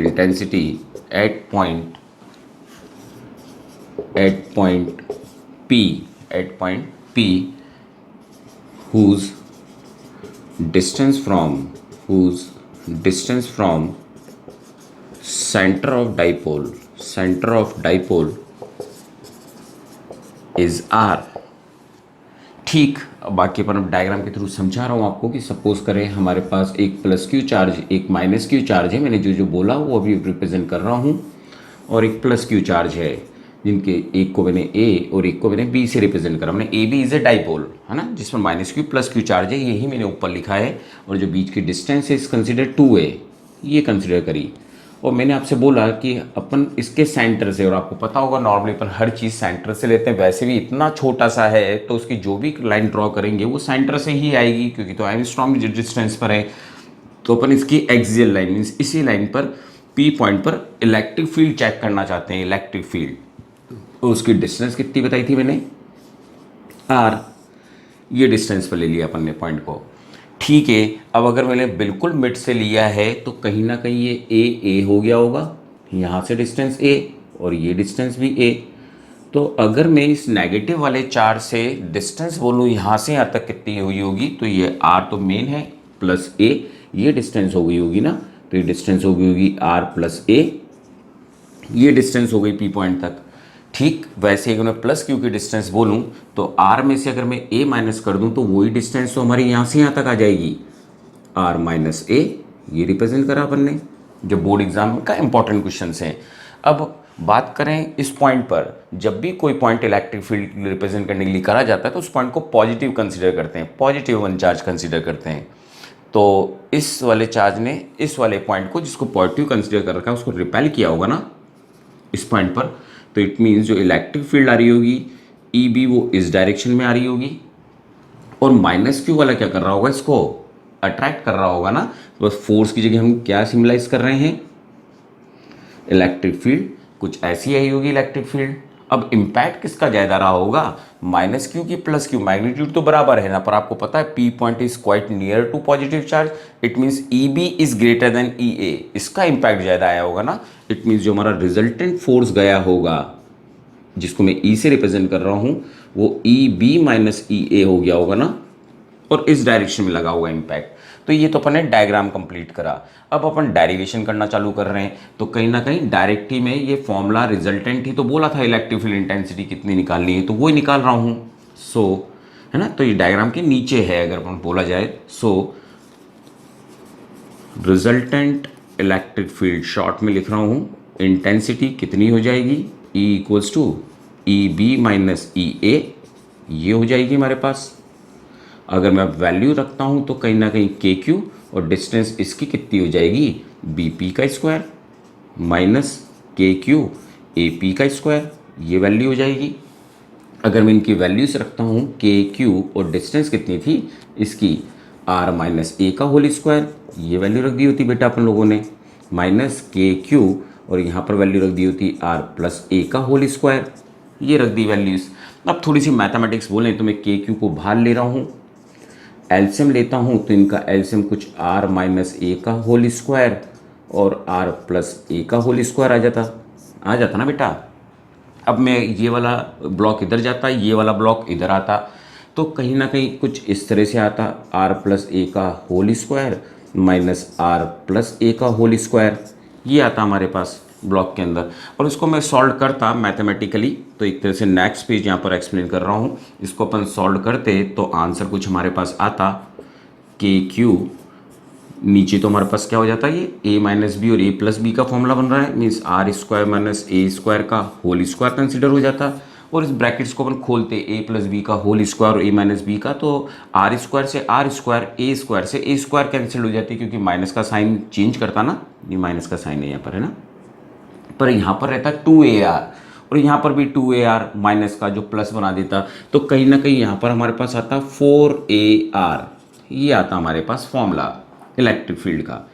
intensity at point P whose distance from center of dipole is R। ठीक, बाकी अपन अब डायग्राम के थ्रू समझा रहा हूँ आपको कि सपोज करें हमारे पास एक प्लस क्यू चार्ज एक माइनस क्यू चार्ज है, मैंने जो बोला वो अभी रिप्रेजेंट कर रहा हूँ, और एक प्लस क्यू चार्ज है जिनके एक को मैंने ए और एक को मैंने बी से रिप्रेजेंट करा। मैंने A B is a dipole, है ना, जिसमें minus q plus q charge है, यही मैंने ऊपर लिखा है। और जो बीच की डिस्टेंस है इस कंसिडर 2a, ये कंसिडर करी। और मैंने आपसे बोला कि अपन इसके सेंटर से, और आपको पता होगा नॉर्मली अपन हर चीज़ सेंटर से लेते हैं, वैसे भी इतना छोटा सा है तो उसकी जो भी लाइन ड्रॉ करेंगे वो सेंटर से ही आएगी, क्योंकि तो एंगस्ट्रॉम डिस्टेंस पर है। तो अपन इसकी एक्सियल लाइन मीन्स इसी लाइन पर पी पॉइंट पर इलेक्ट्रिक फील्ड चेक करना चाहते हैं, इलेक्ट्रिक फील्ड। तो उसकी डिस्टेंस कितनी बताई थी मैंने, आर। ये डिस्टेंस पर ले लिया अपन ने पॉइंट को। ठीक है, अब अगर मैंने बिल्कुल मिड से लिया है तो कहीं ना कहीं ये ए हो गया होगा, यहाँ से डिस्टेंस ए और ये डिस्टेंस भी ए। तो अगर मैं इस नेगेटिव वाले चार्ज से डिस्टेंस बोलूँ यहाँ से यहाँ तक कितनी हुई होगी, तो ये आर तो मेन है प्लस ए, ये डिस्टेंस हो गई होगी ना, तो ये डिस्टेंस हो गई होगी आर प्लस ए, ये डिस्टेंस हो गई पी पॉइंट तक। ठीक वैसे अगर मैं प्लस क्यू की डिस्टेंस बोलूँ तो आर में से अगर मैं ए माइनस कर दूँ तो वही डिस्टेंस तो हमारी यहाँ से यहाँ तक आ जाएगी, आर माइनस ए। ये रिप्रेजेंट करा अपन ने, जो बोर्ड एग्जाम का इंपॉर्टेंट क्वेश्चन है। अब बात करें इस पॉइंट पर, जब भी कोई पॉइंट इलेक्ट्रिक फील्ड रिप्रेजेंट करने के लिए करा जाता है तो उस पॉइंट को पॉजिटिव कंसीडर करते हैं, पॉजिटिव वन चार्ज कंसीडर करते हैं। तो इस वाले चार्ज ने इस वाले पॉइंट को, जिसको पॉजिटिव कंसीडर कर रखा है, उसको रिपेल किया होगा ना इस पॉइंट पर। तो इट मीन्स जो इलेक्ट्रिक फील्ड आ रही होगी ई बी, वो इस डायरेक्शन में आ रही होगी, और माइनस क्यू वाला क्या कर रहा होगा, इसको अट्रैक्ट कर रहा होगा ना। तो बस फोर्स की जगह हम क्या सिम्बलाइज कर रहे हैं, इलेक्ट्रिक फील्ड कुछ ऐसी आई होगी इलेक्ट्रिक फील्ड। अब इम्पैक्ट किसका ज़्यादा रहा होगा, माइनस क्यू की प्लस क्यू, मैग्नीट्यूड तो बराबर है ना, पर आपको पता है P point is quite near to positive charge, it means E B is greater than E A, इसका इम्पैक्ट ज़्यादा आया होगा ना। इट मीन्स जो हमारा रिजल्टेंट फोर्स गया होगा, जिसको मैं ई से रिप्रेजेंट कर रहा हूँ, वो ई बी माइनस ई ए हो गया होगा ना, और इस डायरेक्शन में लगा हुआ इम्पैक्ट। तो ये तो अपन ने डायग्राम कंप्लीट करा। अब अपन डेरिवेशन करना चालू कर रहे हैं, तो कहीं ना कहीं डायरेक्ट ही में ये फॉर्मूला रिजल्टेंट ही तो बोला था, इलेक्ट्रिक फील्ड इंटेंसिटी कितनी निकालनी है, तो वो ही निकाल रहा हूँ। सो है ना, तो ये डायग्राम के नीचे है अगर अपन बोला जाए। So resultant electric field short में लिख रहा हूँ, इंटेंसिटी कितनी हो जाएगी, E equals to E B minus E A, ये हो जाएगी हमारे पास। अगर मैं वैल्यू रखता हूँ तो कहीं ना कहीं के क्यू और डिस्टेंस इसकी कितनी हो जाएगी, बी पी का स्क्वायर माइनस के क्यू ए पी का स्क्वायर, ये वैल्यू हो जाएगी। अगर मैं इनकी वैल्यूज रखता हूँ, के क्यू और डिस्टेंस कितनी थी इसकी, आर माइनस ए का होल स्क्वायर, ये वैल्यू रख दी होती बेटा अपन लोगों ने, माइनस के क्यू और यहाँ पर वैल्यू रख दी होती आर प्लस ए का होल स्क्वायर, ये रख दी वैल्यूज़। अब थोड़ी सी मैथमेटिक्स बोलें तो मैं के क्यू को बाहर ले रहा हूँ, एलसीएम लेता हूँ तो इनका एलसीएम कुछ आर माइनस ए का होल स्क्वायर और आर प्लस ए का होल स्क्वायर आ जाता ना बेटा। अब मैं ये वाला ब्लॉक इधर जाता, ये वाला ब्लॉक इधर आता, तो कहीं ना कहीं कुछ इस तरह से आता, आर प्लस ए का whole square minus R plus A का होल स्क्वायर, ये आता हमारे पास ब्लॉक के अंदर। और इसको मैं सॉल्व करता मैथमेटिकली, तो एक तरह से नेक्स्ट पेज यहाँ पर एक्सप्लेन कर रहा हूँ, इसको अपन सॉल्व करते तो आंसर कुछ हमारे पास आता, के क्यू नीचे तो हमारे पास क्या हो जाता है, ये ए माइनस बी और ए प्लस बी का फॉर्मूला बन रहा है, means r square minus a square का होल स्क्वायर कंसिडर हो जाता। और इस ब्रैकेट्स को अपन खोलते, ए प्लस बी का होल स्क्वायर और ए माइनस बी का, तो आर स्क्वायर से आर स्क्वायर, ए स्क्वायर से ए स्क्वायर कैंसिल हो जाती है, क्योंकि माइनस का साइन चेंज करता ना, ये माइनस का साइन है यहाँ पर, है ना, पर यहाँ पर रहता है 2AR और यहाँ पर भी 2AR माइनस का जो प्लस बना देता, तो कहीं ना कहीं यहाँ पर हमारे पास आता 4AR, ये आता हमारे पास फॉर्मूला इलेक्ट्रिक फील्ड का।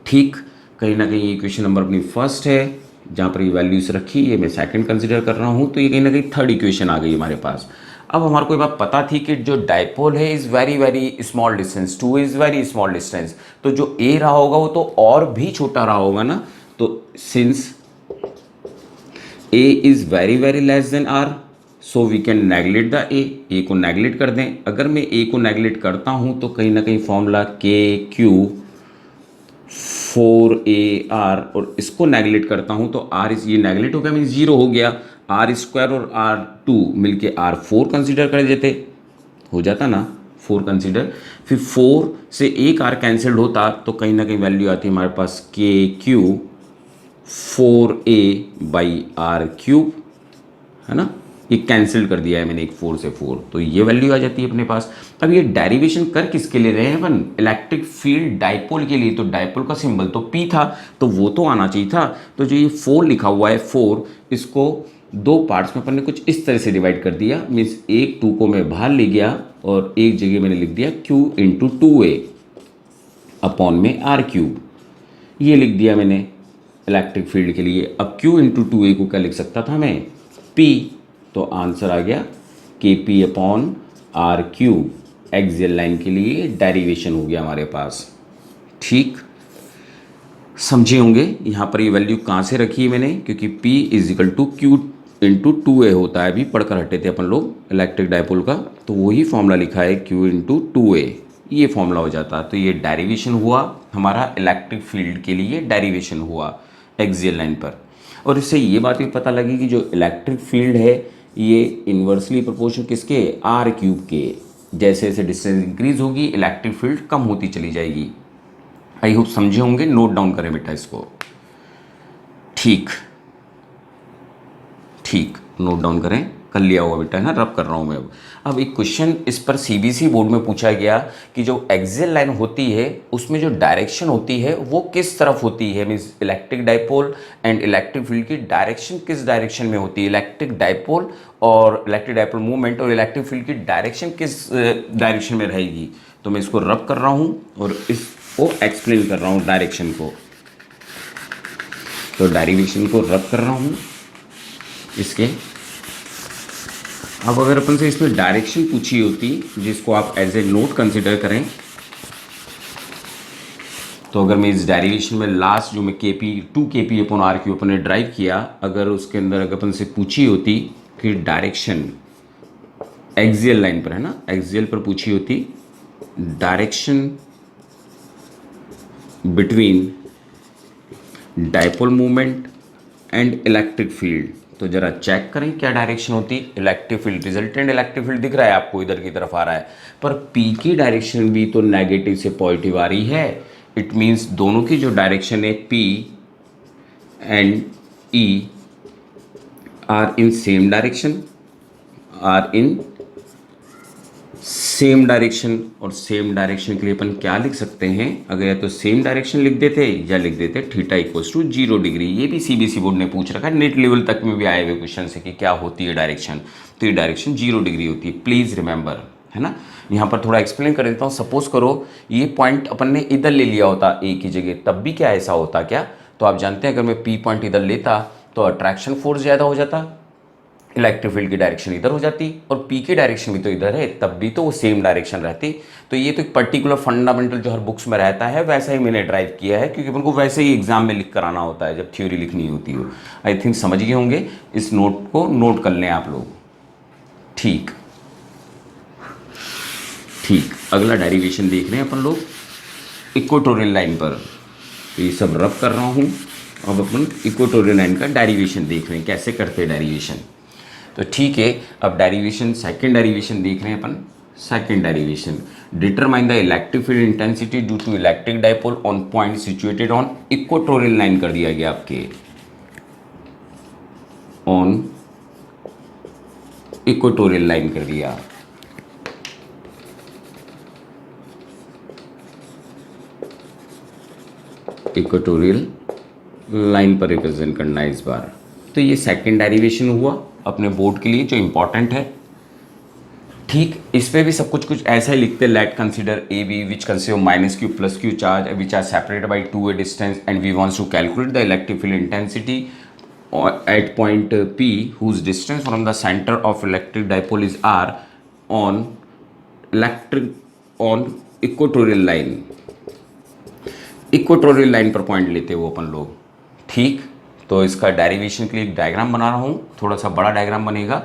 ठीक, कहीं ना कहीं ये इक्वेशन नंबर अपनी फर्स्ट है, जहाँ पर ये वैल्यूज रखी, ये मैं सेकंड कंसिडर कर रहा हूँ, तो ये कहीं ना कहीं थर्ड इक्वेशन आ गई हमारे पास। अब हमारे को ये बात पता थी कि जो डाइपोल है is very very small distance, 2 is very small distance, तो जो ए रहा होगा वो तो और भी छोटा रहा होगा ना। तो since a is very very less than r, so we can neglect the a को नेगलेक्ट कर दें। अगर मैं a को नेगलेक्ट करता हूँ तो कहीं ना कहीं फॉर्मूला के क्यू 4AR, और इसको नेगलेक्ट करता हूँ तो r ये नेगलेक्ट हो गया, मीन जीरो हो गया, आर स्क्वायर और R2 मिलके R4 कंसिडर कर देते, हो जाता ना 4 कंसिडर, फिर 4 से एक r कैंसिल्ड होता तो कहीं ना कहीं वैल्यू आती है हमारे पास के Q 4A by are cube, है ना, ये कैंसिल कर दिया है मैंने, एक 4 से 4, तो ये वैल्यू आ जाती है अपने पास। अब ये डेरिवेशन कर किसके लिए रहे हैं अपन, इलेक्ट्रिक फील्ड डाइपोल के लिए, तो डाइपोल का सिंबल तो P था, तो वो तो आना चाहिए था। तो जो ये 4 लिखा हुआ है 4, इसको दो पार्ट्स में अपन ने कुछ इस तरह से डिवाइड कर दिया, मीन्स एक 2 को मैं बाहर ले गया और एक जगह मैंने लिख दिया Q इंटू 2A, अपॉन में आर क्यूब, ये लिख दिया मैंने इलेक्ट्रिक फील्ड के लिए। अब Q इंटू 2A को क्या लिख सकता था मैं, P, तो आंसर आ गया KP upon r cube. Axial line के लिए डेरिवेशन हो गया हमारे पास। ठीक, समझे होंगे। यहाँ पर ये वैल्यू कहाँ से रखी है मैंने, क्योंकि P is equal to Q into 2A होता है, अभी पढ़कर हटे थे अपन लोग इलेक्ट्रिक डायपोल का, तो वही फॉर्मूला लिखा है Q इंटू 2A, ये फॉर्मूला हो जाता। तो ये डेरिवेशन हुआ हमारा इलेक्ट्रिक फील्ड के लिए, डेरिवेशन हुआ एक्सियल लाइन पर। और इससे ये बात भी पता लगी कि जो इलेक्ट्रिक फील्ड है ये इन्वर्सली प्रोपोर्शनल किसके, आर क्यूब के। जैसे जैसे डिस्टेंस इंक्रीज होगी इलेक्ट्रिक फील्ड कम होती चली जाएगी। आई होप समझे होंगे, नोट डाउन करें बेटा इसको। ठीक ठीक, नोट डाउन करें, कर लिया हुआ बेटा है ना, रब कर रहा हूँ मैं। अब एक क्वेश्चन इस पर सीबीसी बोर्ड में पूछा गया कि जो एक्सियल लाइन होती है उसमें जो डायरेक्शन होती है वो किस तरफ होती है, means electric dipole and electric field की डायरेक्शन किस डायरेक्शन में होती है, इलेक्ट्रिक डायपोल और इलेक्ट्रिक डायपोल मूवमेंट और इलेक्ट्रिक फील्ड की डायरेक्शन किस डायरेक्शन में रहेगी। तो मैं इसको रब कर रहा हूँ और इसको एक्सप्लेन कर रहा हूँ डायरेक्शन को। तो डायरेक्शन को रब कर रहा हूँ इसके। अब अगर अपन से इसमें डायरेक्शन पूछी होती, जिसको आप एज ए नोट कंसिडर करें, तो अगर मैं इस डेरिवेशन में लास्ट जो मैं KP 2KP upon R Q अपन ने ड्राइव किया, अगर उसके अंदर अगर अपन से पूछी होती कि डायरेक्शन एक्सियल लाइन पर है ना, एक्सियल पर पूछी होती direction between dipole movement and electric field, तो जरा चेक करें क्या डायरेक्शन होती। Electric field, resultant electric field दिख रहा है आपको, इधर की तरफ आ रहा है, पर P की डायरेक्शन भी तो नेगेटिव से पॉजिटिव आ रही है। इट मीन्स दोनों की जो डायरेक्शन है P and E are in same direction, are in same direction. और सेम डायरेक्शन के लिए अपन क्या लिख सकते हैं, अगर या तो सेम डायरेक्शन लिख देते या लिख देते थीटा इक्वल्स टू 0 डिग्री। ये भी सीबीसी बोर्ड ने पूछ रखा है, नेट लेवल तक में भी आए हुए क्वेश्चन से कि क्या होती है डायरेक्शन, तो ये डायरेक्शन 0 डिग्री होती है, प्लीज़ रिमेंबर, है ना। यहाँ पर थोड़ा एक्सप्लेन कर देता हूँ। सपोज करो ये पॉइंट अपन ने इधर ले लिया होता ए की जगह, तब भी क्या ऐसा होता क्या, तो आप जानते हैं अगर मैं P पॉइंट इधर लेता तो अट्रैक्शन फोर्स ज़्यादा हो जाता, इलेक्ट्रिक फील्ड की डायरेक्शन इधर हो जाती, और P की डायरेक्शन भी तो इधर है, तब भी तो वो सेम डायरेक्शन रहती। तो ये तो एक पर्टिकुलर फंडामेंटल जो हर बुक्स में रहता है वैसा ही मैंने ड्राइव किया है, क्योंकि अपन को वैसे ही एग्जाम में लिख कर आना होता है जब थ्योरी लिखनी होती हो। आई थिंक समझ गए होंगे, इस नोट को नोट कर लें आप लोग। ठीक ठीक, अगला डेरिवेशन देख रहे हैं अपन लोग इक्वेटोरियल लाइन पर। तो ये सब रब कर रहा हूँ, अब अपन इक्वेटोरियल लाइन का डेरिवेशन देख रहे हैं कैसे करते हैं डेरिवेशन। तो ठीक है, अब डेरिवेशन सेकंड डेरिवेशन देख रहे हैं अपन। Second derivation, determine the electric field intensity due to electric dipole on point situated on equatorial line कर दिया गया आपके, ऑन इक्वेटोरियल लाइन कर दिया। इक्वेटोरियल लाइन पर रिप्रेजेंट करना है इस बार। तो ये सेकंड डेरिवेशन हुआ अपने बोर्ड के लिए जो इंपॉर्टेंट है। ठीक, इस पे भी सब कुछ ऐसा ही लिखते हैं, let consider A B which consist of minus q plus q charge which are separated by 2a distance and we wants to calculate the electric field intensity at point P whose distance from the center of electric dipole is r on equatorial line। Equatorial line पर point लेते हो अपन लोग। ठीक, तो इसका derivation के लिए एक डायग्राम बना रहा हूँ, थोड़ा सा बड़ा डायग्राम बनेगा।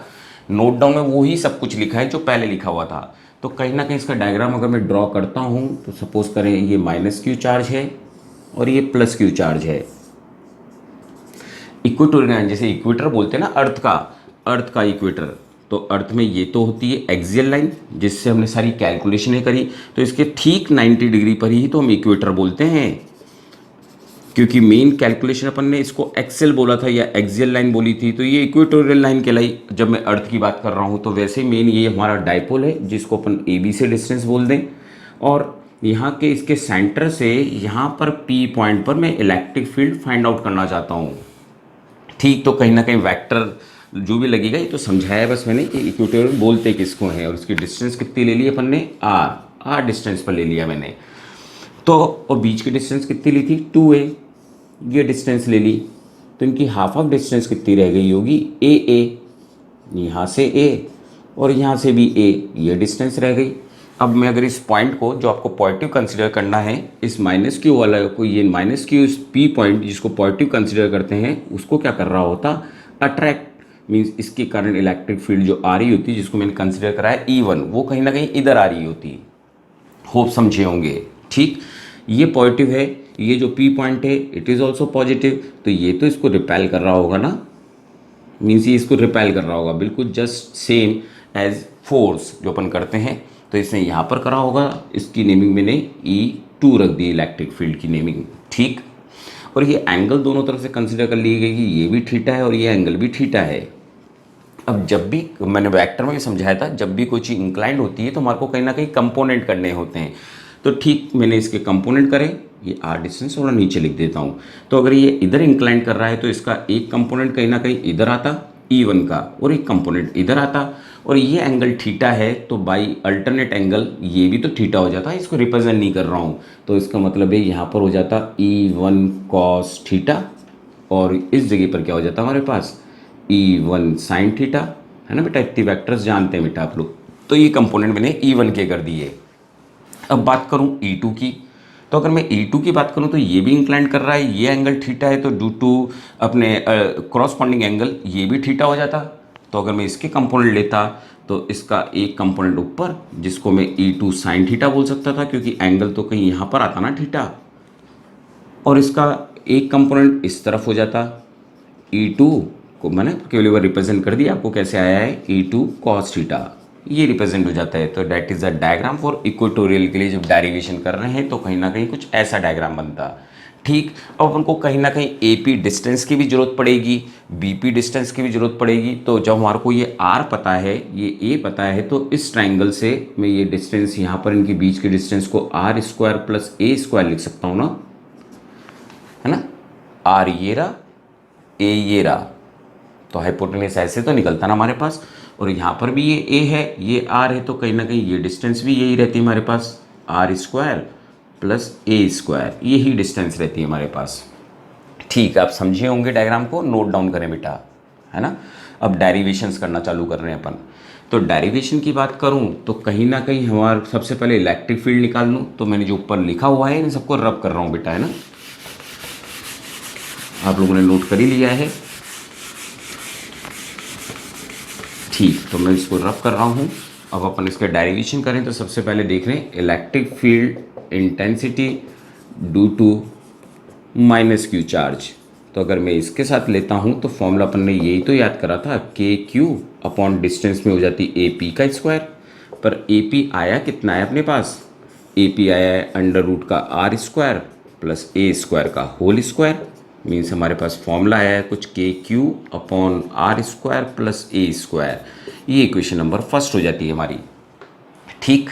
नोट डाउन में वही सब कुछ लिखा है जो पहले लिखा हुआ था, तो कहीं ना कहीं इसका डायग्राम अगर मैं ड्रॉ करता हूँ तो सपोज करें ये माइनस क्यू चार्ज है और ये प्लस क्यू चार्ज है। इक्वेटोरियल लाइन जैसे इक्वेटर बोलते हैं ना, अर्थ का इक्वेटर, तो अर्थ में ये तो होती है एक्सियल लाइन जिससे हमने सारी कैलकुलेशनें करी, तो इसके ठीक 90 डिग्री पर ही तो हम इक्वेटर बोलते हैं, क्योंकि मेन कैलकुलेशन अपन ने इसको एक्सेल बोला था या एक्सियल लाइन बोली थी, तो ये इक्वेटोरियल लाइन कहलाई जब मैं अर्थ की बात कर रहा हूँ। तो वैसे ही मेन ये हमारा डायपोल है जिसको अपन AB से डिस्टेंस बोल दें, और यहाँ के इसके सेंटर से यहाँ पर P पॉइंट पर मैं इलेक्ट्रिक फील्ड फाइंड आउट करना चाहता हूँ। ठीक, तो कहीं ना कहीं वेक्टर जो भी लगेगा, ये तो समझाया बस मैंने कि इक्वेटोरियल बोलते किसको है, और इसकी डिस्टेंस कितनी ले ली अपन ने, R डिस्टेंस पर ले लिया मैंने। तो और बीच की डिस्टेंस कितनी ली थी 2a, ये डिस्टेंस ले ली, तो इनकी हाफ ऑफ डिस्टेंस कितनी रह गई होगी a, यहाँ से a और यहाँ से भी a, ये डिस्टेंस रह गई। अब मैं अगर इस पॉइंट को जो आपको पॉजिटिव कंसीडर करना है, इस माइनस क्यू वाला को, ये माइनस क्यू इस पी पॉइंट जिसको पॉजिटिव कंसीडर करते हैं उसको क्या कर रहा होता, अट्रैक्ट, मीन्स इसके कारण इलेक्ट्रिक फील्ड जो आ रही होती है जिसको मैंने कंसीडर करा है E1, वो कहीं ना कहीं इधर आ रही होती। होप समझे होंगे। ठीक, ये पॉजिटिव है, ये जो पी पॉइंट है इट इज़ ऑल्सो पॉजिटिव, तो ये तो इसको रिपेल कर रहा होगा ना, मीन्स ये इसको रिपेल कर रहा होगा, बिल्कुल जस्ट सेम एज फोर्स जो अपन करते हैं। तो इसने यहाँ पर करा होगा, इसकी नेमिंग मैंने E2 रख दी, इलेक्ट्रिक फील्ड की नेमिंग। ठीक, और ये एंगल दोनों तरफ से कंसिडर कर ली गई कि ये भी थीटा है और ये एंगल भी थीटा है। अब जब भी मैंने वेक्टर में भी समझाया था, जब भी कोई चीज़ इंक्लाइंड होती है तो हमारे को कहीं ना कहीं कंपोनेंट करने होते हैं। तो ठीक, मैंने इसके कंपोनेंट करे, ये आर डिस्टेंस थोड़ा नीचे लिख देता हूँ। तो अगर ये इधर इंक्लाइंड कर रहा है तो इसका एक कंपोनेंट कहीं ना कहीं इधर आता E1 का, और एक कंपोनेंट इधर आता, और ये एंगल थीटा है तो बाई अल्टरनेट एंगल ये भी तो थीटा हो जाता है, इसको रिप्रेजेंट नहीं कर रहा हूँ, तो इसका मतलब है यहाँ पर हो जाता E1 cos थीटा, और इस जगह पर क्या हो जाता हमारे पास E1 sin थीटा, है ना बेटा, इतनी वेक्टर्स जानते हैं बेटा आप लोग। तो ये कंपोनेंट मैंने E1 के कर दिए। अब बात करूँ E2 की, तो अगर मैं E2 की बात करूँ तो ये भी इंक्लाइन कर रहा है, ये एंगल थीटा है, तो ड्यू टू अपने क्रॉसपॉन्डिंग एंगल ये भी थीटा हो जाता। तो अगर मैं इसके कंपोनेंट लेता तो इसका एक कंपोनेंट ऊपर जिसको मैं E2 sin थीटा बोल सकता था, क्योंकि एंगल तो कहीं यहाँ पर आता ना थीटा, और इसका एक कंपोनेंट इस तरफ हो जाता, E2 को मैंने केवल रिप्रेजेंट कर दिया आपको कैसे आया है, E2 cos थीटा, ये रिप्रेजेंट हो जाता है। तो that is the diagram for equatorial के लिए जब डेरिवेशन कर रहे हैं तो कहीं ना कहीं कुछ ऐसा डायग्राम बनता। ठीक, अब अपन को कहीं ना कहीं AP डिस्टेंस की भी जरूरत पड़ेगी, BP डिस्टेंस की भी जरूरत पड़ेगी। तो जब हमारे को ये R पता है, ये A पता है, तो इस ट्राइंगल से मैं ये डिस्टेंस यहाँ पर इनके बीच के डिस्टेंस को R² प्लस A² लिख सकता हूँ ना, है ना, R ये रहा, A ये रहा, तो हाइपोटेनस ऐसे तो निकलता ना हमारे पास, और यहाँ पर भी ये A है, ये R है, तो कहीं ना कहीं ये डिस्टेंस भी यही रहती है हमारे पास, R² प्लस A², यही डिस्टेंस रहती है हमारे पास। ठीक, आप समझे होंगे डायग्राम को, नोट डाउन करें बेटा, है ना। अब डेरिवेशंस करना चालू कर रहे हैं अपन। तो डेरिवेशन की बात करूं तो कहीं ना कहीं हमारा सबसे पहले इलेक्ट्रिक फील्ड निकाल लूँ, तो मैंने जो ऊपर लिखा हुआ है इन सबको रब कर रहा हूँ बेटा, है ना, आप लोगों ने नोट कर ही लिया है। ठीक, तो मैं इसको रब कर रहा हूँ। अब अपन इसका डेरिवेशन करें तो सबसे पहले देख रहे हैं electric field intensity due to minus q charge. तो अगर मैं इसके साथ लेता हूँ तो फॉर्मूला अपन ने यही तो याद करा था, KQ अपॉन डिस्टेंस में हो जाती AP का स्क्वायर, पर AP आया कितना है अपने पास, AP आया है अंडर रूट का R² प्लस A² का होल स्क्वायर, मीन्स हमारे पास फॉर्मूला आया है कुछ KQ upon R² plus A²। ये इक्वेशन नंबर फर्स्ट हो जाती है हमारी। ठीक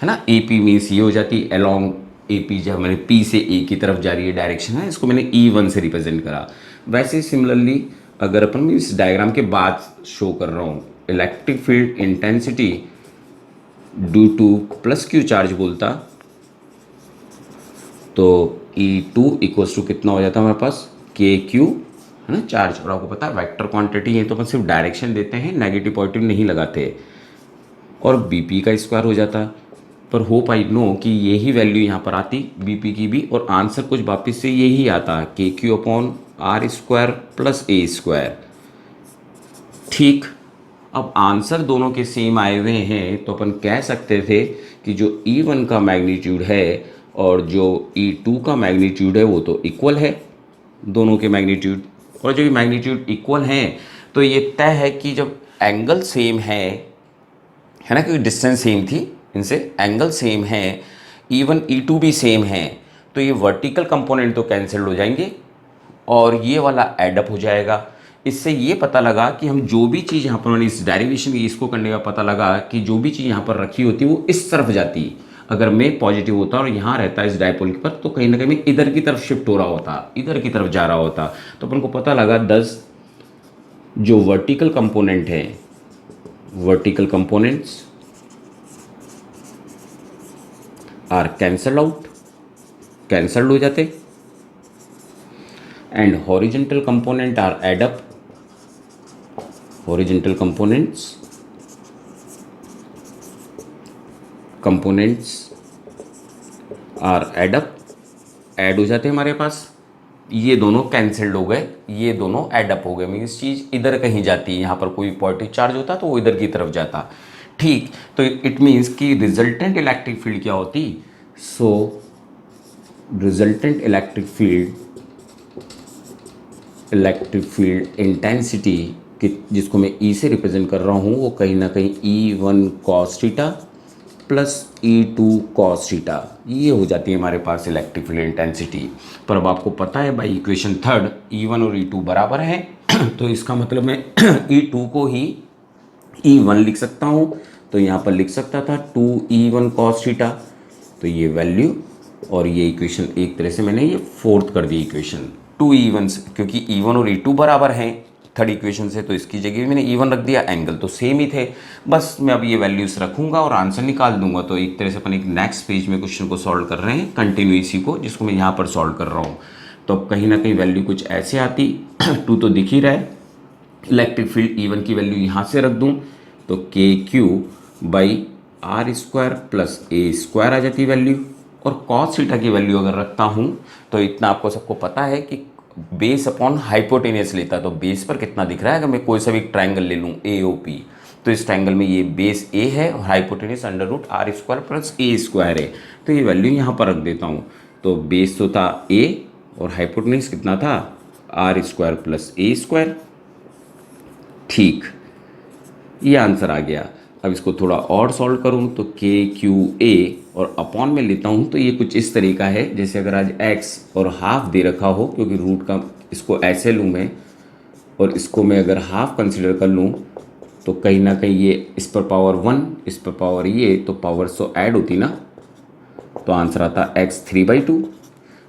है ना, AP मीन्स ये हो जाती है अलॉन्ग AP, जब मैंने P से A की तरफ जा रही है डायरेक्शन है, इसको मैंने E1 से रिप्रेजेंट करा। वैसे सिमिलरली अगर अपन इस डायग्राम के बाद शो कर रहा हूँ electric field intensity due two plus q charge बोलता, तो E2 इक्वल्स टू कितना हो जाता है हमारे पास, KQ, है ना, चार्ज, और आपको पता है वेक्टर क्वांटिटी है तो अपन सिर्फ डायरेक्शन देते हैं, नेगेटिव पॉजिटिव नहीं लगाते, और BP का स्क्वायर हो जाता। पर होप आई नो कि यही वैल्यू यहाँ पर आती BP की भी, और आंसर कुछ वापस से यही आता KQ upon R² plus A²। ठीक, अब आंसर दोनों के सेम आए हुए हैं तो अपन कह सकते थे कि जो E1 का मैग्नीट्यूड है और जो E2 का मैग्नीट्यूड है वो तो इक्वल है, दोनों के मैग्नीट्यूड, और जो ये मैग्नीट्यूड इक्वल हैं तो ये तय है कि जब एंगल सेम है ना, क्योंकि डिस्टेंस सेम थी इनसे, एंगल सेम है, E1 E2 भी सेम है, तो ये वर्टिकल कंपोनेंट तो कैंसिल हो जाएंगे और ये वाला एडअप हो जाएगा। इससे ये पता लगा कि हम जो भी चीज़ यहाँ पर, मैंने इस डेरिवेशन की इसको करने का पता लगा कि जो भी चीज़ यहाँ पर रखी होती है वो इस तरफ जाती। अगर मैं पॉजिटिव होता और यहाँ रहता इस डायपोल पर, तो कहीं ना कहीं मैं इधर की तरफ शिफ्ट हो रहा होता, इधर की तरफ जा रहा होता। तो अपन को पता लगा 10 जो वर्टिकल कंपोनेंट है, vertical components are cancel out, cancelled हो जाते, and horizontal component are add up, horizontal components are add up, add हो जाते हैं हमारे पास, ये दोनों कैंसल्ड हो गए, ये दोनों एड अप हो गए, मीन्स चीज़ इधर कहीं जाती है, यहाँ पर कोई पॉजिटिव चार्ज होता तो वो इधर की तरफ जाता। ठीक, तो इट मीन्स कि रिजल्टेंट इलेक्ट्रिक फील्ड क्या होती, सो रिजल्टेंट इलेक्ट्रिक फील्ड इंटेंसिटी कि जिसको मैं ई से रिप्रेजेंट कर रहा हूँ, वो कहीं ना कहीं E1 cos theta plus E2 cos theta, ये हो जाती है हमारे पास इलेक्ट्रिक फील्ड इंटेंसिटी। पर अब आपको पता है बाई इक्वेशन थर्ड E1 और E2 बराबर है तो इसका मतलब मैं E2 को ही E1 लिख सकता हूँ, तो यहाँ पर लिख सकता था 2E1 cos थीटा, तो ये वैल्यू और ये इक्वेशन एक तरह से मैंने ये फोर्थ कर दी इक्वेशन 2E1 से, क्योंकि E1 और E2 बराबर हैं थर्ड इक्वेशन से, तो इसकी जगह भी मैंने E1 रख दिया, एंगल तो सेम ही थे, बस मैं अब ये वैल्यूज रखूंगा और आंसर निकाल दूंगा। तो एक तरह से अपन एक नेक्स्ट पेज में क्वेश्चन को सॉल्व कर रहे हैं, कंटिन्यू इसी को जिसको मैं यहाँ पर सॉल्व कर रहा हूँ। तो अब कहीं ना कहीं वैल्यू कुछ ऐसे आती 2 तो दिख ही रहा है, इलेक्ट्रिक फील्ड E1 की वैल्यू यहाँ से रख दूँ तो KQ by R square plus A square आ जाती वैल्यू, और cos थीटा की वैल्यू अगर रखता हूँ तो इतना आपको सबको पता है कि बेस अपॉन हाइपोटेनियस लेता, तो बेस पर कितना दिख रहा है, अगर मैं कोई सा भी ट्राइंगल ले लूँ AOP, तो इस ट्राइंगल में ये बेस A है और hypotenuse under root r square plus ए स्क्वायर है, तो ये वैल्यू यहाँ पर रख देता हूँ। तो बेस तो था A और हाइपोटेनियस कितना था आर स्क्वायर प्लस ए स्क्वायर। ठीक, ये आंसर आ गया। अब इसको थोड़ा और सॉल्व करूँ तो KQA और अपॉन में लेता हूँ तो ये कुछ इस तरीका है, जैसे अगर आज x और हाफ दे रखा हो, क्योंकि रूट का इसको ऐसे लूँ मैं और इसको मैं अगर हाफ कंसिडर कर लूँ तो कहीं ना कहीं ये इस पर पावर 1 इस पर पावर ये, तो पावर तो ऐड होती ना, तो आंसर आता x 3/2।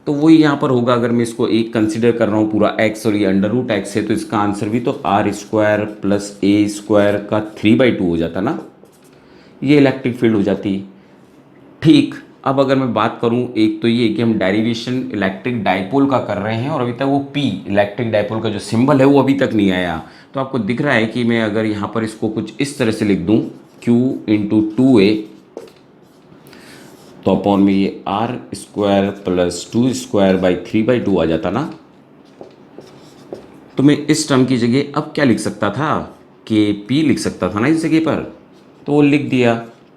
तो वही यहाँ पर होगा, अगर मैं इसको एक कंसिडर कर रहा हूँ पूरा x और ये अंडर रूट x है, तो इसका आंसर भी तो आर स्क्वायर प्लस ए स्क्वायर का 3/2 हो जाता ना, ये इलेक्ट्रिक फील्ड हो जाती। ठीक, अब अगर मैं बात करूँ, एक तो ये कि हम डेरिवेशन इलेक्ट्रिक डाइपोल का कर रहे हैं और अभी तक वो P इलेक्ट्रिक डाइपोल का जो सिंबल है वो अभी तक नहीं आया, तो आपको दिख रहा है कि मैं अगर यहाँ पर इसको कुछ इस तरह से लिख दूँ Q इंटू 2A, तो अपॉन में ये r square plus 2 square by 3/2 आ जाता ना। तो मैं इस टर्म की जगह अब क्या लिख सकता था, KP लिख सकता था ना इस जगह पर, तो वो लिख दिया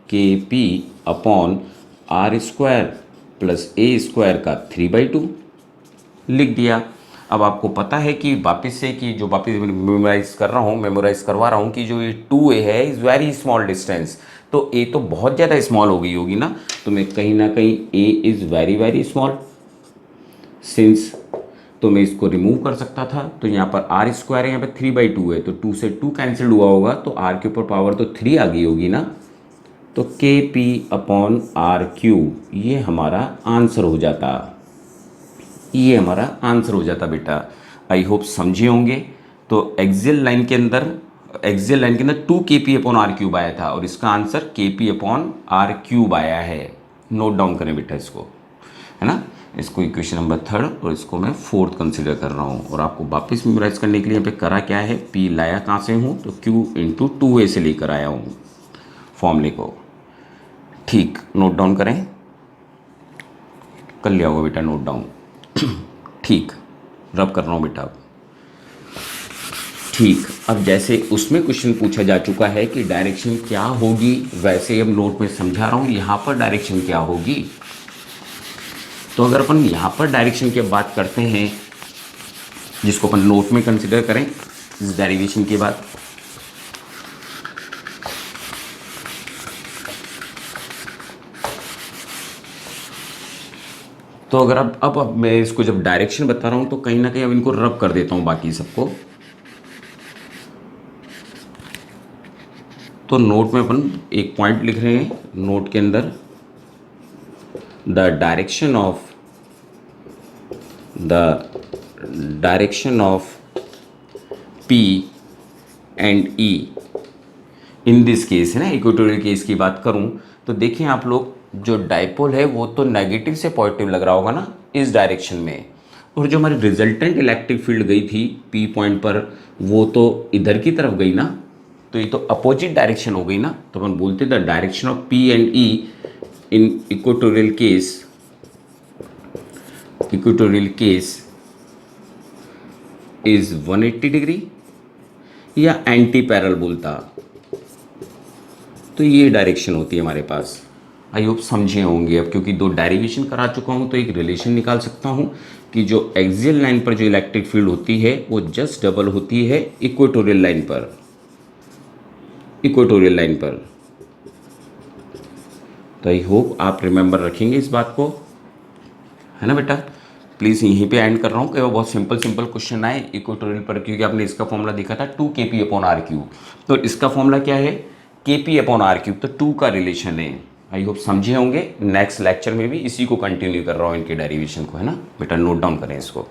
KP upon r square plus ए स्क्वायर का 3/2 लिख दिया। अब आपको पता है कि वापस से कि जो वापस मेमोराइज करवा रहा हूँ कि जो ये 2A है इज़ वेरी स्मॉल डिस्टेंस, तो A तो बहुत ज़्यादा स्मॉल हो गई होगी ना, तो मैं कहीं ना कहीं A is very very small since, तो मैं इसको रिमूव कर सकता था, तो यहाँ पर आर स्क्वायर है, यहाँ पर 3/2 है, तो 2 से 2 कैंसिल हुआ होगा, तो R के ऊपर पावर तो 3 आ गई होगी ना, तो KP अपॉन RQ ये हमारा आंसर हो जाता, ये हमारा आंसर हो जाता बेटा। आई होप समझे होंगे। तो एक्सियल लाइन के अंदर 2 KP अपॉन R³ आया था और इसका आंसर KP अपॉन R³ आया है। नोट डाउन करें बेटा इसको, है ना, इसको इक्वेशन नंबर 3 और इसको मैं 4th कंसिडर कर रहा हूँ। और आपको वापस मेमोराइज करने के लिए यहाँ पे करा क्या है, P लाया कहाँ से हूँ, तो Q इंटू 2A से लेकर आया हूँ फॉर्मूले को। ठीक, नोट डाउन करें, कर लिया होगा बेटा नोट डाउन। ठीक, रब कर रहा हूँ बेटा। ठीक, अब जैसे उसमें क्वेश्चन पूछा जा चुका है कि डायरेक्शन क्या होगी, वैसे अब नोट में समझा रहा हूँ यहाँ पर डायरेक्शन क्या होगी। तो अगर अपन यहाँ पर डायरेक्शन की बात करते हैं, जिसको अपन नोट में कंसिडर करें इस डेरिवेशन के बाद, तो अगर अब मैं इसको जब डायरेक्शन बता रहा हूँ तो कहीं ना कहीं अब इनको रब कर देता हूँ बाकी सबको। तो नोट में अपन एक पॉइंट लिख रहे हैं, नोट के अंदर the direction of P and E in this case, है ना, इक्वेटोरियल केस की बात करूं तो देखें आप लोग जो डाइपोल है वो तो नेगेटिव से पॉजिटिव लग रहा होगा ना इस डायरेक्शन में, और जो हमारी रिजल्टेंट इलेक्ट्रिक फील्ड गई थी पी पॉइंट पर वो तो इधर की तरफ गई ना, तो ये तो अपोजिट डायरेक्शन हो गई ना। तो अपन बोलते the direction of P and E in equatorial case is 180 degree या एंटी पैरल बोलता, तो ये डायरेक्शन होती है हमारे पास। आई होप समझे होंगे अब, क्योंकि दो डेरिवेशन करा चुका हूँ तो एक रिलेशन निकाल सकता हूँ कि जो एक्सियल लाइन पर जो इलेक्ट्रिक फील्ड होती है वो जस्ट डबल होती है इक्वेटोरियल लाइन पर। तो आई होप आप रिमेंबर रखेंगे इस बात को, है ना बेटा। प्लीज़ यहीं पे एंड कर रहा हूँ कि वो बहुत सिंपल क्वेश्चन आए इक्वेटोरियल पर, क्योंकि आपने इसका फॉर्मूला देखा था 2 kp/r³, तो इसका फॉर्मूला क्या है kp/r³, तो 2 का रिलेशन है। आई होप समझे होंगे। नेक्स्ट लेक्चर में भी इसी को कंटिन्यू कर रहा हूँ, इनके डेरिवेशन को, है ना बेटा। नोट डाउन करें इसको।